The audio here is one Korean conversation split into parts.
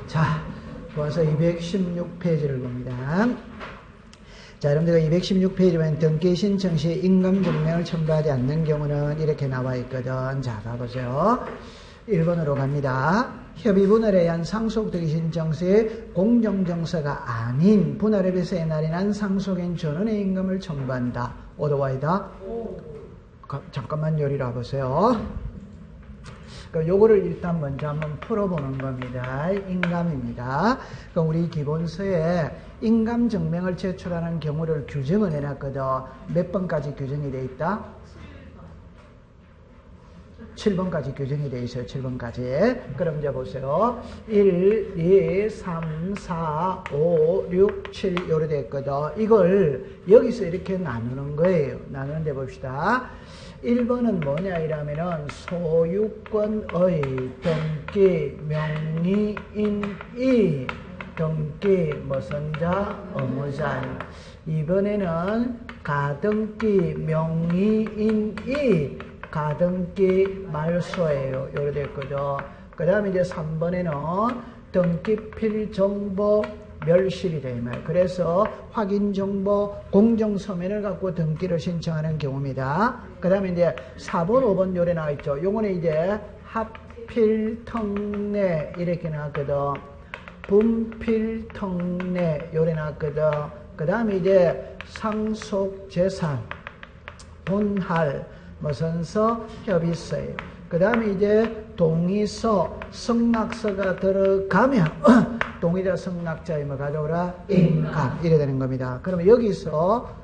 자, 와서 216페이지를 봅니다. 자, 여러분들 216페이지면 등기 신청 시 인감증명을 첨부하지 않는 경우는 이렇게 나와 있거든. 자, 봐보세요. 1번으로 갑니다. 협의분할에 의한 상속 등기 신청 시 공정정서가 아닌 분할에 비해서 날이 난 상속인 전원의 임금을 첨부한다. 오도와이다? 잠깐만 요리라 보세요. 그럼 요거를 일단 먼저 한번 풀어보는 겁니다. 인감입니다. 그럼 우리 기본서에 인감 증명을 제출하는 경우를 규정을 해놨거든. 몇 번까지 규정이 돼 있다? 7번까지 규정이 돼 있어요. 7번까지. 그럼 이제 보세요. 1, 2, 3, 4, 5, 6, 7 요래 됐거든. 이걸 여기서 이렇게 나누는 거예요. 나누는데 봅시다. 1번은 뭐냐 이러면은 소유권의 등기 명의인이 등기 무선자 의무자. 2번에는 가등기 명의인이 가등기 말소예요. 요래 됐거든. 그 다음에 이제 3번에는 등기필 정보 멸실이 되면 그래서 확인 정보 공정 서면을 갖고 등기를 신청하는 경우입니다. 그 다음에 이제 4번, 5번 요래 나와 있죠. 요거는 이제 합필 특례 이렇게 나왔거든. 분필 특례 요래 나왔거든. 그 다음에 이제 상속 재산 분할 무선서 협의서예요. 그 다음에 이제 동의서 승낙서가 들어가면 동의자 승낙자의 뭐 가져오라 인감 이래 되는 겁니다. 그러면 여기서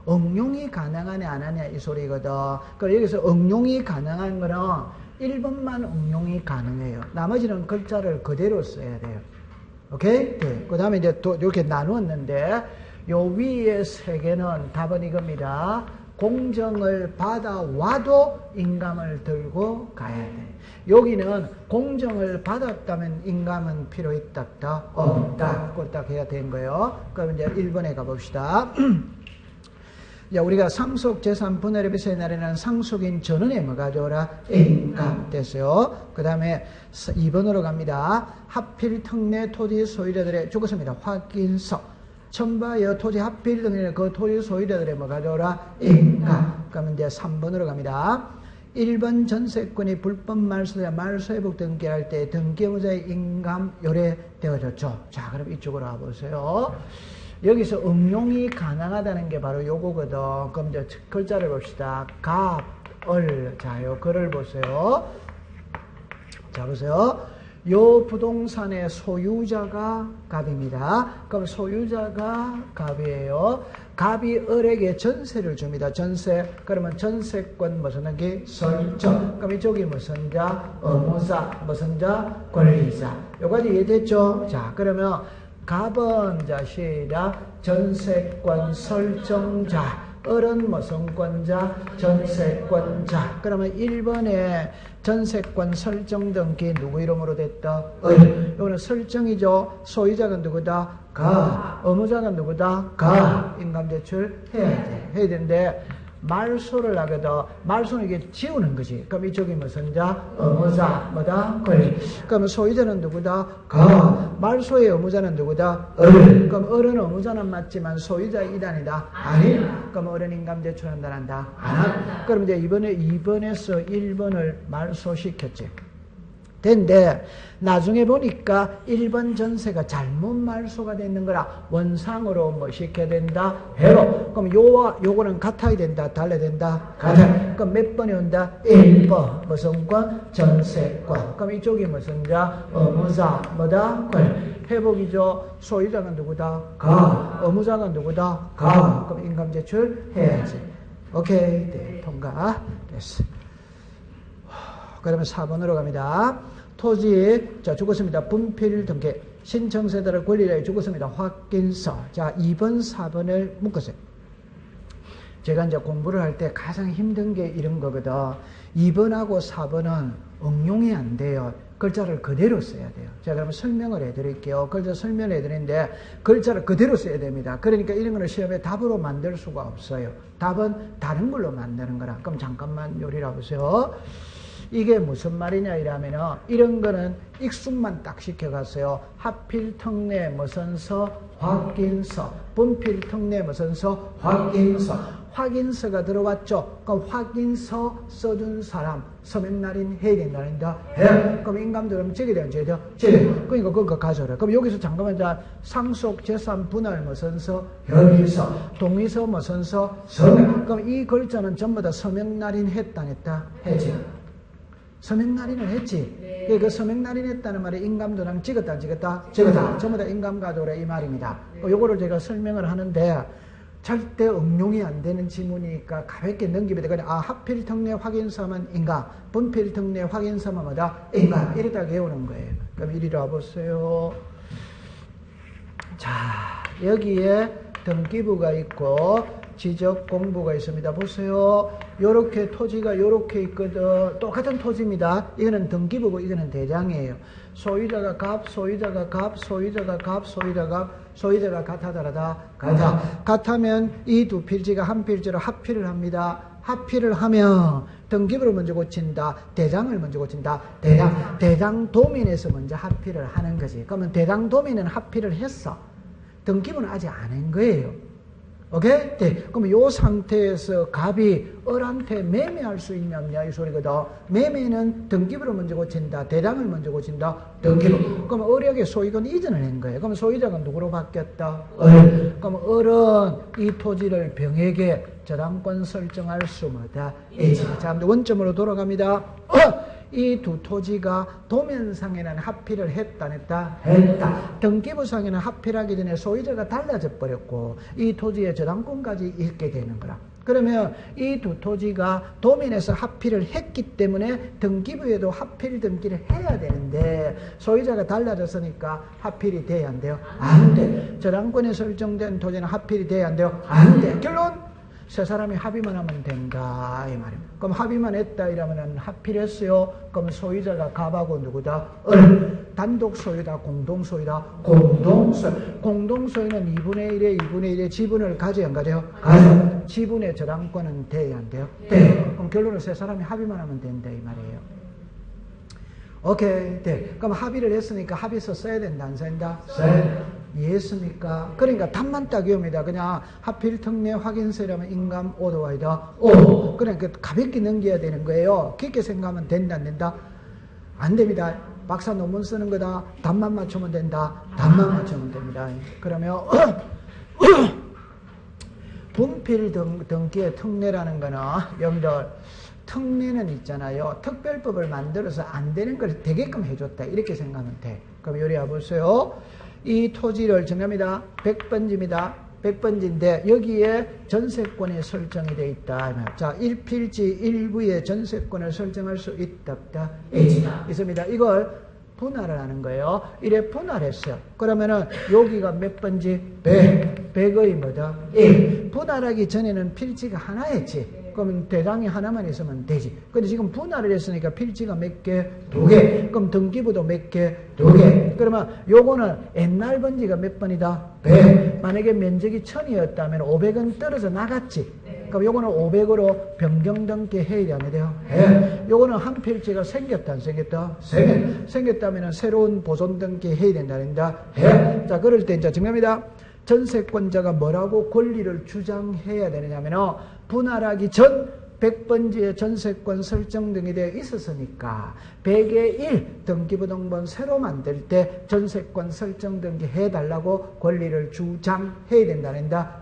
응용이 가능하냐 안 하냐 이 소리거든. 그럼 여기서 응용이 가능한 거는 1번만 응용이 가능해요. 나머지는 글자를 그대로 써야 돼요. 오케이? 네. 그 다음에 이제 또 이렇게 나누었는데 요 위에 세 개는 답은 이겁니다. 공정을 받아와도 인감을 들고 가야 돼. 여기는 공정을 받았다면 인감은 필요 있다, 없다, 꼴딱 해야 되는 거예요. 그럼 이제 1번에 가봅시다. 자, 우리가 상속재산 분할에 비해서 날에는 상속인 전원에 뭐 가져오라? 인감 됐어요. 그 다음에 2번으로 갑니다. 하필 특례 토지 소유자들의 죽었습니다. 확인서. 첨부하여 토지 합필 등의 그 토지 소유자들의 뭐 가져오라? 인감. 그러면 이제 3번으로 갑니다. 1번 전세권이 불법 말소자 말소회복 등기할 때 등기 의무자의 인감 요래되어졌죠. 자, 그럼 이쪽으로 와보세요. 여기서 응용이 가능하다는 게 바로 요거거든. 그럼 이제 글자를 봅시다. 갑을. 자, 요 글을 보세요. 자, 보세요. 요 부동산의 소유자가 갑입니다. 그럼 소유자가 갑이에요. 갑이 을에게 전세를 줍니다. 전세. 그러면 전세권 무슨 게 설정. 그럼 이쪽이 무슨 자? 의무자. 무슨 자? 권리자. 요까지 이해됐죠? 자, 그러면 갑은 자 시작. 전세권 설정자. 을은 무슨 권자? 전세권자. 그러면 1번에 전세권 설정 등기 누구 이름으로 됐다? 을. 이거는 설정이죠. 소유자가 누구다? 가. 의무자가 누구다? 가. 인감제출 해야 돼. 해야 되는데 말소를 하거든. 말소는 이게 지우는 거지. 그럼 이쪽이 무슨 자? 의무자. 뭐다? 권리. 그럼 소유자는 누구다? 가. 말소의 의무자는 누구다? 을. 그럼 을은 의무자는 맞지만 소유자 이단이다? 아니. 그럼 을은 인감 제출한다 한다? 안. 그럼 이제 이번에 2번에서 1번을 말소시켰지. 근데 나중에 보니까 1번 전세가 잘못 말소가 되는 거라 원상으로 뭐 시켜야 된다? 해로. 그럼 요와 요거는 같아야 된다? 달라야 된다? 같아. 그럼 몇 번이 온다? 1번. 무슨 권? 전세권. 그럼 이쪽이 무슨 자? 의무자. 뭐다? 권. 회복이죠. 소유자가 누구다? 가. 의무자가 누구다? 가. 그럼 인감 제출 해야지. 오케이. 네, 통과. 됐어. 그러면 4번으로 갑니다. 토지, 자, 죽었습니다. 분필 등기. 신청세대를 권리자에 죽었습니다. 확인서. 자, 2번, 4번을 묶었어요. 제가 이제 공부를 할 때 가장 힘든 게 이런 거거든. 2번하고 4번은 응용이 안 돼요. 글자를 그대로 써야 돼요. 제가 그러면 설명을 해드릴게요. 글자 설명을 해드리는데 글자를 그대로 써야 됩니다. 그러니까 이런 거는 시험에 답으로 만들 수가 없어요. 답은 다른 걸로 만드는 거라. 그럼 잠깐만 요리라 보세요. 이게 무슨 말이냐 이러면은 이런 거는 익숙만 딱 시켜갔어요. 하필 특례 무슨 서 확인서, 분필 특례 무슨 서 확인서. 확인서가 들어왔죠. 그럼 확인서 써준 사람 서명날인 해야 된다는다. 해. 그럼 인감들은 적게 되면 적게 돼요. 그러니까 그거 가져라. 그럼 여기서 잠깐만 상속 재산 분할 무슨 서 협의서, 동의서 무슨 서 서명. 그럼 이 글자는 전부 다 서명날인 했다 안 했다? 했지. 서명날인을 했지. 그 서명날인 했다는 말에 인감도랑 찍었다 안 찍었다? 찍었다. 전부 다 인감 가져오라 이 말입니다. 요거를 제가 설명을 하는데 절대 응용이 안 되는 지문이니까 가볍게 넘기면 되거든요. 하필 특례 확인서만 인감, 분필 특례 확인서만 뭐다? 인감. 이랬다 외우는 거예요. 그럼 이리 와보세요. 자, 여기에 등기부가 있고 지적 공부가 있습니다. 보세요. 요렇게 토지가 요렇게 있거든. 똑같은 토지입니다. 이거는 등기부고 이거는 대장이에요. 소유자가 갑, 소유자가 갑, 소유자가 갑, 소유자가 같아다라다 같아. 같으면 이 두 필지가 한 필지로 합필을 합니다. 합필을 하면 등기부를 먼저 고친다. 대장을 먼저 고친다. 대장 도면에서 먼저 합필을 하는 거지. 그러면 대장 도면은 합필을 했어. 등기부는 아직 안 한 거예요. 오케이? 네. 그럼 이 상태에서 갑이 을한테 매매할 수 있냐 없냐 이 소리거든. 매매는 등기부를 먼저 고친다. 대장을 먼저 고친다. 등기부. 그럼 을에게 소유권 이전을 한 거예요. 그럼 소유자가 누구로 바뀌었다? 을. 그럼 을은 이 토지를 병에게 저당권 설정할 수 뭐다? 있지. 자, 원점으로 돌아갑니다. 이 두 토지가 도면상에는 합필을 했다 안 했다? 했다. 등기부상에는 합필하기 전에 소유자가 달라져 버렸고 이 토지에 저당권까지 있게 되는 거라. 그러면 이 두 토지가 도면에서 합필을 했기 때문에 등기부에도 합필 등기를 해야 되는데 소유자가 달라졌으니까 합필이 돼야 안 돼요? 안 돼. 저당권에 설정된 토지는 합필이 돼야 안 돼요? 안 돼. 결론 세 사람이 합의만 하면 된다 이 말입니다. 그럼 합의만 했다 이러면은 합필했어요. 그럼 소유자가 갑하고 누구다? 을. 단독 소유다, 공동 소유다, 공동소유. 공동소유는 2분의 1에 2분의 1의 지분을 가져야 안 가져요? 가져. 지분의 저당권은 돼야 안 돼요? 돼. 그럼 결론은 세 사람이 합의만 하면 된다 이 말이에요. 오케이. 네. 그럼 합의를 했으니까 합의서 써야 된다 안 써야 된다? 이해했습니까? 그러니까 답만 딱 외웁니다. 그냥 하필 특례 확인서라면 인감 오도와이다. 오. 그러니까 가볍게 넘겨야 되는 거예요. 깊게 생각하면 된다 안 된다? 안 됩니다. 박사 논문 쓰는 거다. 답만 맞추면 된다. 답만 맞추면 됩니다. 그러면 분필 등기의 특례라는 거는 여러분들 특례는 있잖아요. 특별법을 만들어서 안 되는 걸 되게끔 해줬다. 이렇게 생각하면 돼. 그럼 요리 와보세요. 이 토지를 정합니다. 100번지입니다. 100번지인데 여기에 전세권이 설정이 되어 있다. 자, 1필지 1부에 전세권을 설정할 수 있다. 없다? 있습니다. 이걸 분할을 하는 거예요. 이래 분할했어요. 그러면은 여기가 몇 번지? 100. 100의 뭐다? 1. 분할하기 전에는 필지가 하나였지. 그러면 대장이 하나만 있으면 되지. 근데 지금 분할을 했으니까 필지가 몇 개? 2개. 그럼 등기부도 몇 개? 2개. 그러면 요거는 옛날 번지가 몇 번이다? 100. 만약에 면적이 1000이었다면 500은 떨어져 나갔지. 그럼 요거는 500으로 변경 등기 해야 안 돼요? 해. 요거는 한 필지가 생겼다 안 생겼다? 생겼다면 새로운 보존 등기 해야 된다. 해. 자, 그럴 때 이제 정합니다. 전세권자가 뭐라고 권리를 주장해야 되느냐면 분할하기 전 100번지의 전세권 설정 등이 되어 있었으니까 100의 1 등기부 등본 새로 만들 때 전세권 설정 등기 해달라고 권리를 주장해야 된다는다.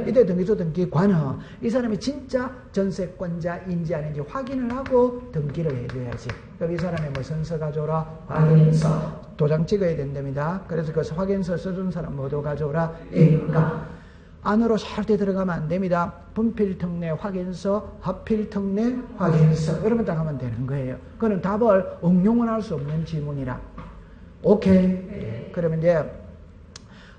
이때 등기소 등기관은 이 사람이 진짜 전세권자인지 아닌지 확인을 하고 등기를 해줘야지. 그럼 이 사람이 무슨 서 가져오라? 확인서. 도장 찍어야 된답니다. 그래서 그 확인서 써준 사람 모두 가져오라. 인가. 안으로 절대 들어가면 안 됩니다. 분필 특례 확인서, 합필 특례 확인서. 이러면 딱 하면 되는 거예요. 그거는 답을 응용은 할 수 없는 지문이라. 오케이. 네. 그러면 이제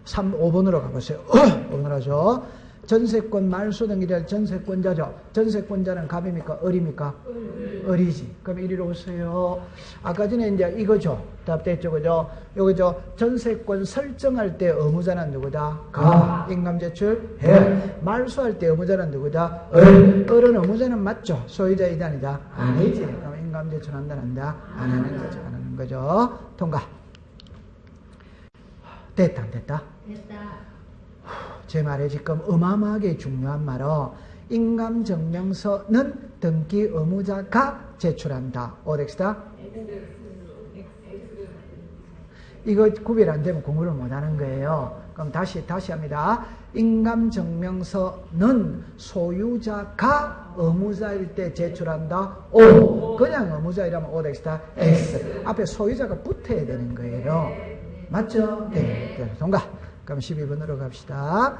5번으로 가보세요. 5번으로 하죠. 전세권 말소 등기될 전세권자죠. 전세권자는 갑입니까? 을입니까? 을이지. 그럼 이리로 오세요. 아까 전에 이제 이거죠. 답됐죠, 그죠? 요거죠. 전세권 설정할 때 의무자는 누구다? 가. 인감 제출 해. 말소할 때 의무자는 누구다? 을. 을은 의무자는 맞죠? 소유자 이단이다? 아니지. 그럼 인감 제출한다 한다 안 하는 거죠. 안 하는 거죠. 통과. 됐다 안 됐다? 됐다. 제 말에 지금 어마어마하게 중요한 말은 인감증명서는 등기 의무자가 제출한다. 오덱스다? 이거 구별 안 되면 공부를 못 하는 거예요. 그럼 다시 합니다. 인감증명서는 소유자가 의무자일 때 제출한다. O. 그냥 의무자이라면 오덱스다. X. 앞에 소유자가 붙어야 되는 거예요. 맞죠? 네. 통과. 그럼 12번으로 갑시다.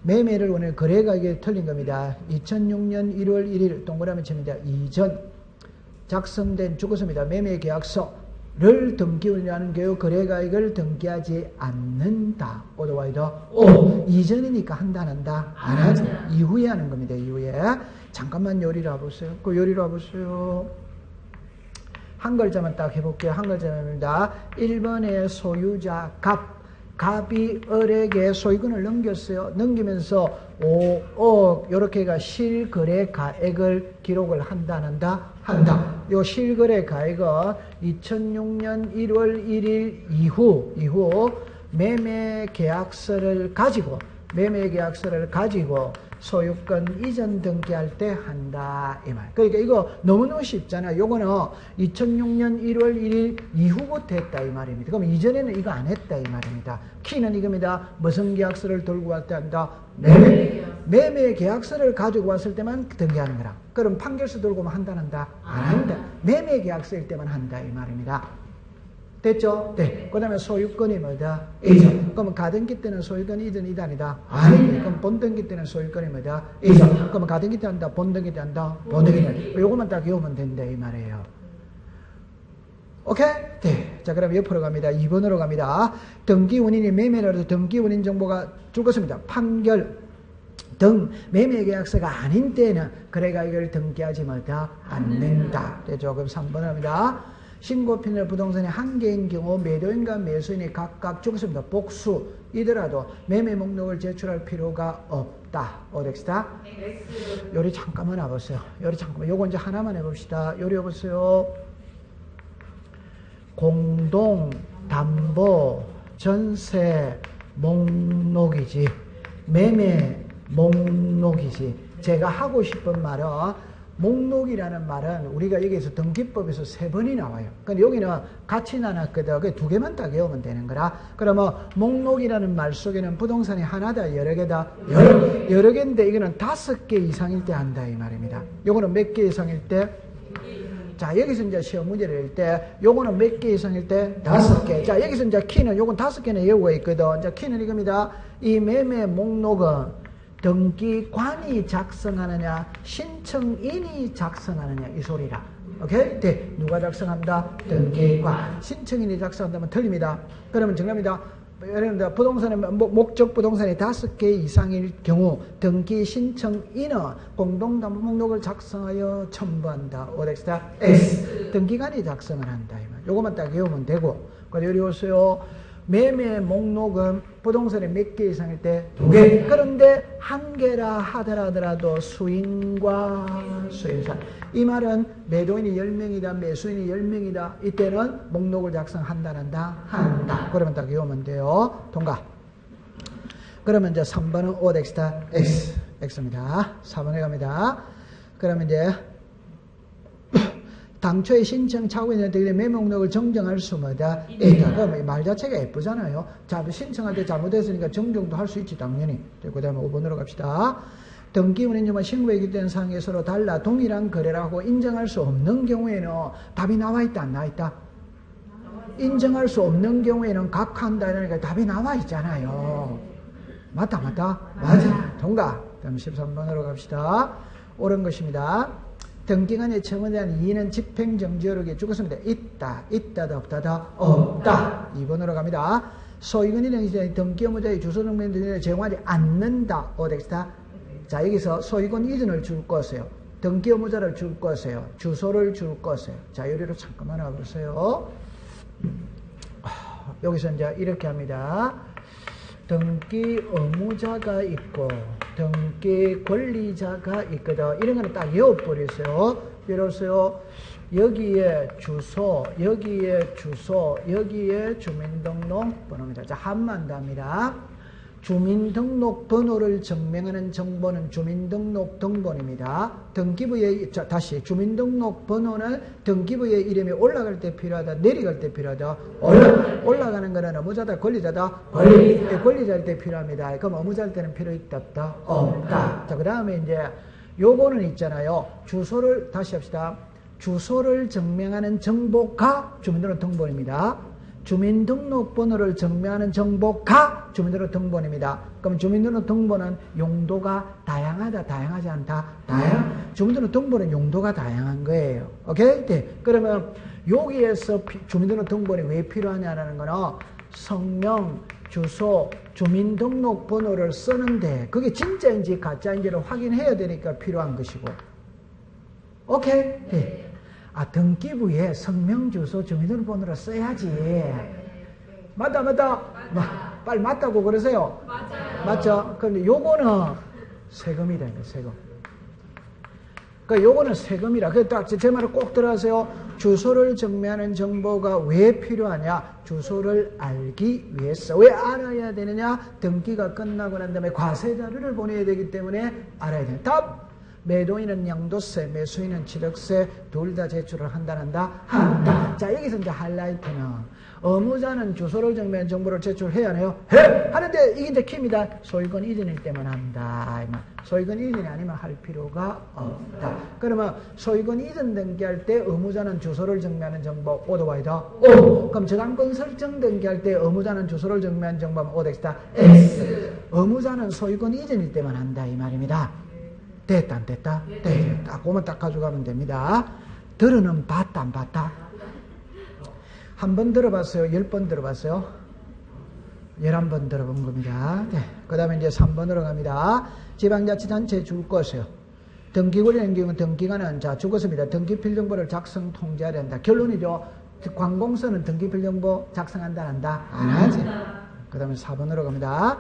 매매를 오늘 거래가 이게 틀린 겁니다. 2006년 1월 1일 동그라미 칩니다. 이전 작성된 주거서입니다. 매매계약서를 등기운이라는 경우 거래가액을 등기하지 않는다. 오더와이더 오. 이전이니까 한다 안 한다? 안 하죠. 이후에 하는 겁니다. 이후에. 잠깐만 요리를 와보세요. 그 요리를 와보세요. 한 글자만 딱 해볼게요. 한 글자입니다. 1번의 소유자 갑이 을에게 소유권을 넘겼어요. 넘기면서 5억 요렇게가 실거래 가액을 기록을 한다 안 한다? 한다. 요 실거래 가액은 2006년 1월 1일 이후 매매계약서를 가지고 소유권 이전 등기할 때 한다 이 말. 그러니까 이거 너무너무 쉽잖아요. 요거는 2006년 1월 1일 이후부터 했다 이 말입니다. 그럼 이전에는 이거 안 했다 이 말입니다. 키는 이겁니다. 무슨 계약서를 들고 왔다 한다? 매매계약서를 가지고 왔을 때만 등기하는 거라. 그럼 판결서 들고 오면 한다 안 한다? 안 한다. 매매계약서일 때만 한다 이 말입니다. 됐죠? 네. 그 다음에 소유권이 뭐다? 이전. 그러면 가등기 때는 소유권이 이전이다 아니다? 아니. 그럼 본등기 때는 소유권이 뭐다? 이전. 그러면 가등기 때 한다? 본등기 때 한다? 본등기 때. 요것만 딱 외우면 된다 이 말이에요. 오케이? 네. 자, 그럼 옆으로 갑니다. 2번으로 갑니다. 등기운인이 매매라도 등기운인 정보가 줄 것입니다. 판결 등 매매계약서가 아닌 때는 거래가 이걸 등기하지 못하 않는다. 됐죠? 그럼 3번 합니다. 신고필 부동산이 한 개인 경우 매도인과 매수인이 각각 죽었습니다. 복수이더라도 매매 목록을 제출할 필요가 없다. 오덱스다? 요리 잠깐만 와보세요. 요거 이제 하나만 해봅시다. 요리 해보세요. 공동, 담보, 전세, 목록이지. 매매, 목록이지. 제가 하고 싶은 말은 목록이라는 말은 우리가 여기에서 등기법에서 3번이 나와요. 근데 여기는 같이 나눴거든. 그 2개만 딱 외우면 되는 거라. 그러면 목록이라는 말 속에는 부동산이 하나다, 여러 개다? 여러 개인데 이거는 5개 이상일 때 한다 이 말입니다. 요거는 몇 개 이상일 때? 자, 여기서 이제 시험 문제를 낼 때 요거는 몇 개 이상일 때? 5개. 자, 여기서 이제 키는 요건 5개는 외우고 있거든. 자, 키는 이겁니다. 이 매매 목록은 등기관이 작성하느냐 신청인이 작성하느냐 이 소리라. 오케이? 네. 누가 작성한다? 등기관. 신청인이 작성한다면 틀립니다. 그러면 정답입니다. 여러분들 부동산의 목적 부동산이 5개 이상일 경우 등기 신청인은 공동담보 목록을 작성하여 첨부한다. 오덱스다 S. 등기관이 작성을 한다. 요것만 딱 외우면 되고. 그리고 여기 오세요. 매매 목록은 부동산이 몇 개 이상일 때? 2개. 그런데 1개라 하더라도 수인과 수인사. 이 말은 매도인이 10명이다, 매수인이 10명이다. 이때는 목록을 작성한다, 한다? 한다. 그러면 딱 외우면 돼요. 통과. 그러면 이제 3번은 오덱스타 X. X입니다. 4번에 갑니다. 그러면 이제 당초에 신청 차고인한테 매매 목록을 정정할 수 뭐다? 있다. 그럼 말 자체가 예쁘잖아요. 자, 신청할 때 잘못했으니까 정정도 할 수 있지, 당연히. 그 다음에 5번으로 갑시다. 등기운인증과 신고에 기재된 사항이 서로 달라 동일한 거래라고 인정할 수 없는 경우에는 답이 나와 있다, 안 나와 있다? 인정할 수 없는 경우에는 각한다, 이러니까 답이 나와 있잖아요. 맞다? 맞아. 통과. 다음 13번으로 갑시다. 옳은 것입니다. 등기관의 청원에 대한 이의는 집행정지효력이 죽었습니다. 있다다 없다. 2번으로 갑니다. 소유권이 등기 의무자의 주소 등본 등을 제공하지 않는다. 오덱스다. 자, 여기서 소유권 이전을 줄 것이에요. 등기 의무자를 줄 것이에요. 주소를 줄 것이에요. 자, 요리로 잠깐만 와보세요. 여기서 이제 이렇게 합니다. 등기 의무자가 있고 등기 권리자가 있거든. 이런 거는 딱 외워버리세요. 이러세요. 여기에 주소, 여기에 주소, 여기에 주민등록번호입니다. 자, 한만 더합니다. 주민등록번호를 증명하는 정보는 주민등록등본입니다. 등기부의, 자, 다시 주민등록번호는 등기부의 이름이 올라갈 때 필요하다, 내려갈 때 필요하다. 올라가는 거는 의무자다, 권리자다. 권리자일 때 필요합니다. 그럼 의무자일 때는 필요 있다, 없다? 없다. 자, 그 다음에 이제 요거는 있잖아요. 주소를 다시 합시다. 주소를 증명하는 정보가 주민등록등본입니다. 주민등록번호를 증명하는 정보가 주민등록등본입니다. 그럼 주민등록등본은 용도가 다양하다, 다양하지 않다? 주민등록등본은 용도가 다양한 거예요. 오케이? 네. 그러면 여기에서 주민등록등본이 왜 필요하냐라는 거는 성명, 주소, 주민등록번호를 쓰는데 그게 진짜인지 가짜인지를 확인해야 되니까 필요한 것이고. 오케이? 네. 아, 등기부에 성명, 주소, 주민등록번호를 써야지. 맞다. 빨리 맞다고 그러세요. 맞죠? 그런데 요거는 세금이다, 세금. 그러니까 요거는 세금이라. 그래서 딱 제 말을 꼭 들어가세요. 주소를 증명하는 정보가 왜 필요하냐? 주소를 알기 위해서. 왜 알아야 되느냐? 등기가 끝나고 난 다음에 과세자료를 보내야 되기 때문에 알아야 돼요. 답! 매도인은 양도세, 매수인은 취득세 둘 다 제출을 한다. 자, 여기서 이제 하이라이트는 의무자는 주소를 증명하는 정보를 제출해야 하네요. 해! 하는데 이게 이제 킵니다. 소유권 이전일 때만 한다. 소유권 이전이 아니면 할 필요가 없다. 그러면 소유권 이전 등기할 때 의무자는 주소를 증명하는 정보 오더와이더 O. 그럼 저당권 설정 등기할 때 의무자는 주소를 증명하는 정보는 오더엑스다 X. 의무자는 소유권 이전일 때만 한다 이 말입니다. 됐다, 안 됐다? 됐다. 그거만 딱 가져가면 됩니다. 들어는 봤다, 안 봤다? 한 번 들어봤어요? 10번 들어봤어요? 11번 들어본 겁니다. 네. 그 다음에 이제 3번으로 갑니다. 지방자치단체 줄 것이요. 등기권이라는 경우는 등기관은, 자, 죽었습니다. 등기필정보를 작성, 통지해야 된다. 결론이죠. 관공서는 등기필정보 작성한다, 안 한다? 안 하지. 그 다음에 4번으로 갑니다.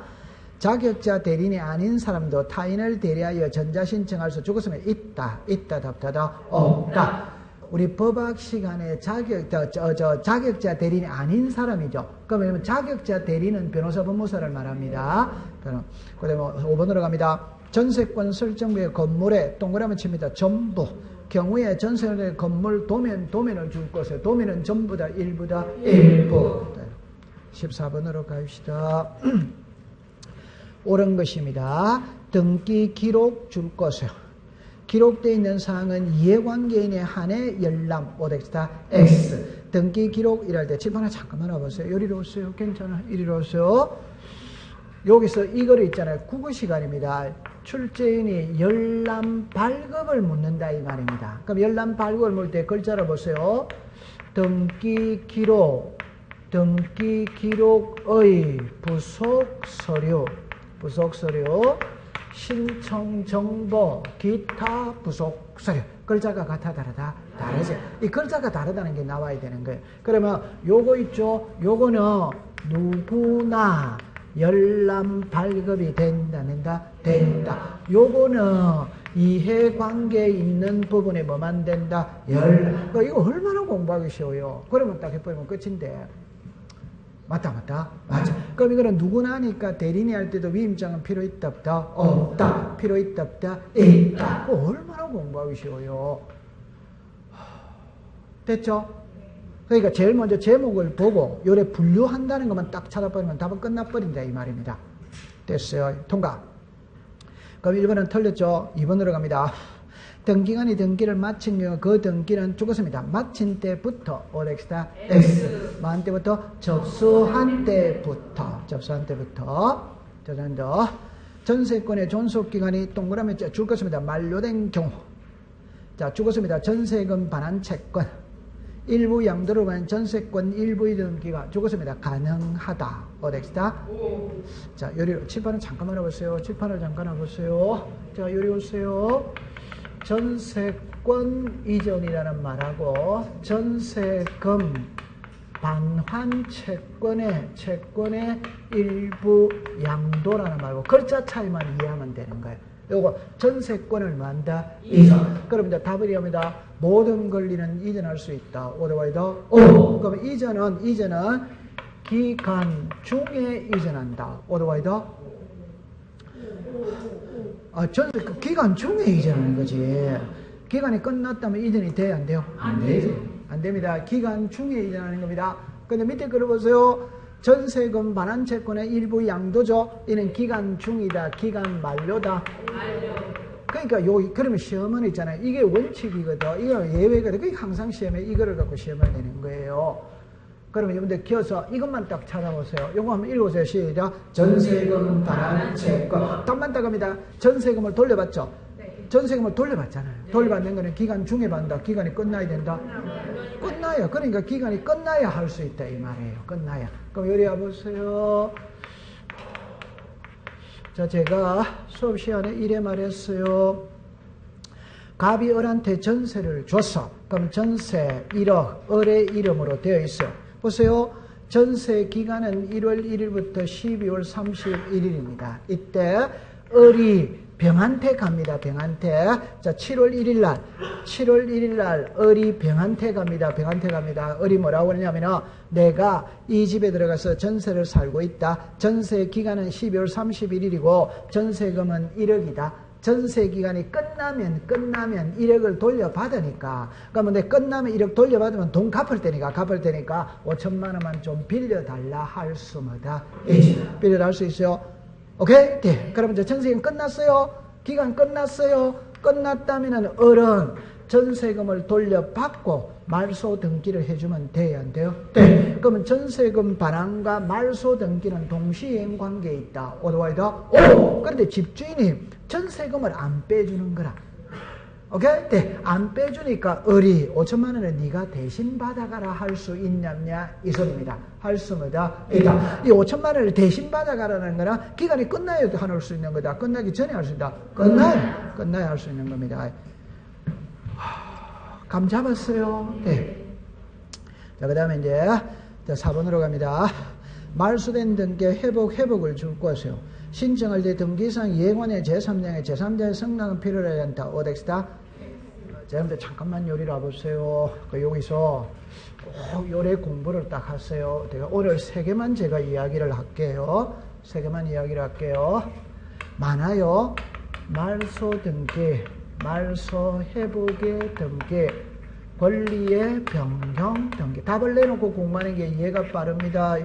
자격자 대리인이 아닌 사람도 타인을 대리하여 전자신청할 수 죽었으면 있다, 답다, 없다. 우리 법학 시간에 자격자 대리인이 아닌 사람이죠. 그러면 자격자 대리인은 변호사, 법무사를 말합니다. 그 다음에 5번으로 갑니다. 전세권 설정부의 건물에 동그라미 칩니다. 전부. 경우에 전세권의 건물 도면을 줄 것이에요. 도면은 전부다, 일부다, 일부. 14번으로 갑시다. 옳은 것입니다. 등기 기록 줄 것이요. 기록되어 있는 사항은 이해관계인에 한해 열람 오덱스다 X. 등기 기록 일할 때 집 하나 잠깐만 와보세요. 여기로 오세요. 괜찮아. 이리로 오세요. 여기서 이거를 있잖아요. 국어 시간입니다. 출제인이 열람 발급을 묻는다 이 말입니다. 그럼 열람 발급을 묻을 때 글자를 보세요. 등기 기록의 부속 서류, 신청 정보, 기타 부속 서류. 글자가 같아, 다르다? 다르지. 이 글자가 다르다는 게 나와야 되는 거예요. 그러면 요거 있죠? 요거는 누구나 열람 발급이 된다. 요거는 이해관계에 있는 부분에 뭐만 된다? 이거 얼마나 공부하기 쉬워요. 그러면 딱 해보면 끝인데. 맞다. 그럼 이거는 누구나 하니까 대리인이 할 때도 위임장은 필요 있다, 없다? 없다. 필요 있다, 없다? 있다. 얼마나 공부하기 쉬워요. 됐죠? 그러니까 제일 먼저 제목을 보고 요래 분류한다는 것만 딱 찾아버리면 답은 끝나버린다 이 말입니다. 됐어요. 통과. 그럼 1번은 틀렸죠? 2번으로 갑니다. 등기관이 등기를 마친 경우 그 등기는 죽었습니다. 마친 때부터 오렉스다 X. 마한 때부터 접수한 때부터. 저전도 전세권의 존속기간이 동그라미 줄 것입니다. 만료된 경우. 자, 죽었습니다. 전세금 반환 채권. 일부 양도로 간 전세권 일부의 등기가 죽었습니다. 가능하다. 오렉스다. 자, 요리 칠판을 잠깐만 와보세요. 자, 요리 오세요. 전세권 이전이라는 말하고 전세금 반환 채권의 일부 양도라는 말고 글자 차이만 이해하면 되는 거예요. 요거 전세권을 만다 이전. 그럼 이제 답이 됩니다. 모든 권리는 이전할 수 있다. otherwise 그럼 이전은 기간 중에 이전한다. otherwise 전세 기간 중에 이전하는 거지. 기간이 끝났다면 이전이 돼야 안 돼요? 안 되지. 안 됩니다. 기간 중에 이전하는 겁니다. 근데 밑에 글을 보세요. 전세금 반환채권의 일부 양도죠. 이는 기간 중이다. 기간 만료다. 그러니까 그러면 시험은 있잖아요. 이게 원칙이거든. 이거 예외거든. 그러니까 항상 시험에 이거를 갖고 시험을 내는 거예요. 그러면 여러분들 기어서 이것만 딱 찾아보세요. 이거 한번 읽어보세요. 시작. 전세금 반환채권. 답만 딱 합니다. 전세금을 돌려받죠. 전세금을 돌려받잖아요. 돌려받는 거는 기간 중에 받는다. 기간이 끝나야 된다. 끝나야. 그러니까 기간이 끝나야 할 수 있다 이 말이에요. 끝나야. 그럼 요리 와보세요. 자, 제가 수업 시간에 이래 말했어요. 갑이 을한테 전세를 줬어. 그럼 전세 1억 을의 이름으로 되어 있어요. 보세요. 전세 기간은 1월 1일부터 12월 31일입니다. 이때 을이 병한테 갑니다. 병한테. 자, 7월 1일 날 을이 병한테 갑니다. 병한테 갑니다. 을이 뭐라고 그러냐면은 내가 이 집에 들어가서 전세를 살고 있다. 전세 기간은 12월 31일이고 전세금은 1억이다. 전세 기간이 끝나면 1억을 돌려받으니까. 그러면 내 끝나면 1억 돌려받으면 돈 갚을 테니까 5천만 원만 좀 빌려달라 할 수 뭐다? 빌려달라 할 수 있어요. 오케이? 네. 그러면 이제 전세금 끝났어요? 기간 끝났어요? 끝났다면은 을은 전세금을 돌려받고 말소 등기를 해주면 돼야 안 돼요? 네. 그러면 전세금 반환과 말소 등기는 동시행 관계에 있다. otherwise 그런데 집주인이 전세금을 안 빼주는 거라. 오케이? 네. 안 빼주니까 을이 5천만 원을 네가 대신 받아가라 할 수 있냐냐 이 소리입니다. 할 수 뭐다? 있다. 이 5천만 원을 대신 받아가라는 거는 기간이 끝나야 할 수 있는 거다. 끝나기 전에 할 수 있다. 끝나야 할 수 있는 겁니다. 감 잡았어요? 네. 자, 그 다음에 이제 4번으로 갑니다. 말소된 등기 회복을 줄 것이요. 신청할 때 등기상 예관의 제3장의 승낙은 필요하지 않다. 어덱스다? 자, 여러분들 잠깐만 요리를 와보세요. 여기서 꼭 요래 공부를 딱 하세요. 제가 오늘 3개만 제가 이야기를 할게요. 3개만 이야기를 할게요. 많아요. 말소 등기, 말소 회복의 등기, 권리의 변경 등기. 답을 내놓고 공부하는 게 이해가 빠릅니다.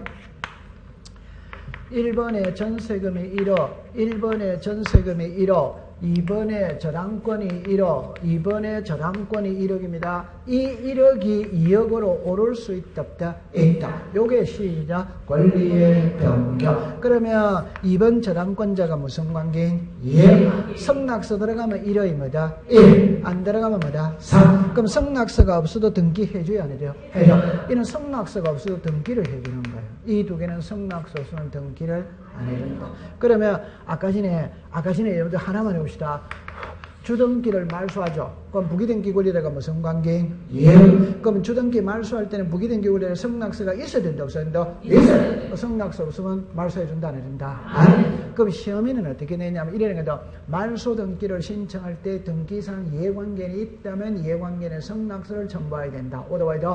1번에 전세금이 1억, 1번에 전세금이 1억, 2번에 저당권이 1억, 2번에 저당권이 1억입니다. 이 1억이 2억으로 오를 수 있다, 없다? 있다. 요게 시작. 권리의 변경. 그러면 2번 저당권자가 무슨 관계인? 성낙서 들어가면 1억이 뭐다? 1. 안 들어가면 뭐다? 3. 그럼 성낙서가 없어도 등기해줘야 안 해요? 해요. 이는 성낙서가 없어도 등기를 해주는 거예요. 이 두 개는 성낙서 없으면 등기를 안 해준다. 그러면 아까 전에 여러분들 하나만 해봅시다. 주등기를 말소하죠. 그럼 부기등기 권리자가 무슨 관계인? 그럼 주등기 말소할 때는 부기등기 권리자 성낙서가 있어야 된다, 없어야 된다? 있어야. 성낙서 없으면 말소해준다, 안 해준다? 안. 그럼 시험에는 어떻게 내냐면 이래는 거다. 말소 등기를 신청할 때 등기상 이해관계인이 있다면 이해관계인의 성낙서를 첨부해야 된다. otherwise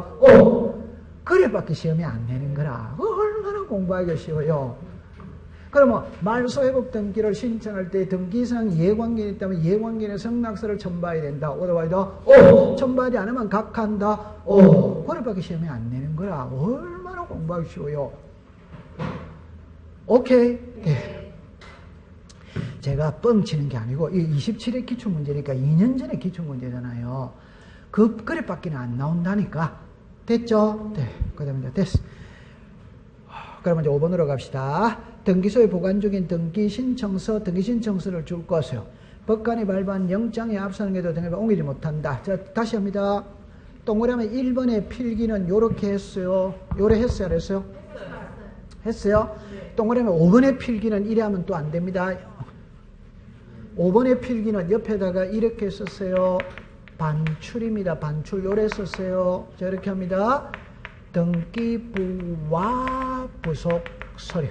그래밖에 시험이 안 내는 거라. 얼마나 공부하기가 쉬워요. 그러면 말소회복 등기를 신청할 때 등기상 이해관계인이 있다면 이해관계인의 성낙서를 첨부해야 된다. otherwise 첨부하지 않으면 각한다. 그래밖에 시험이 안 내는 거라. 얼마나 공부하기 쉬워요. 오케이? 네. 제가 뻥치는 게 아니고 이 27회 기출문제니까 2년 전에 기출문제잖아요. 그래밖에 안 나온다니까. 됐죠? 네. 그 다음에 이제 됐어. 그러면 이제 5번으로 갑시다. 등기소에 보관 중인 등기신청서를 줄 것이요. 법관이 발부한 영장에 앞서는 게도 등기를 옮기지 못한다. 자, 다시 합니다. 동그라미 1번의 필기는 요렇게 했어요. 요래 했어요? 안 했어요? 했어요? 동그라미 5번의 필기는 이래 하면 또 안 됩니다. 5번의 필기는 옆에다가 이렇게 썼어요. 반출입니다. 반출 요래 썼어요. 자, 이렇게 합니다. 등기부와 부속 서류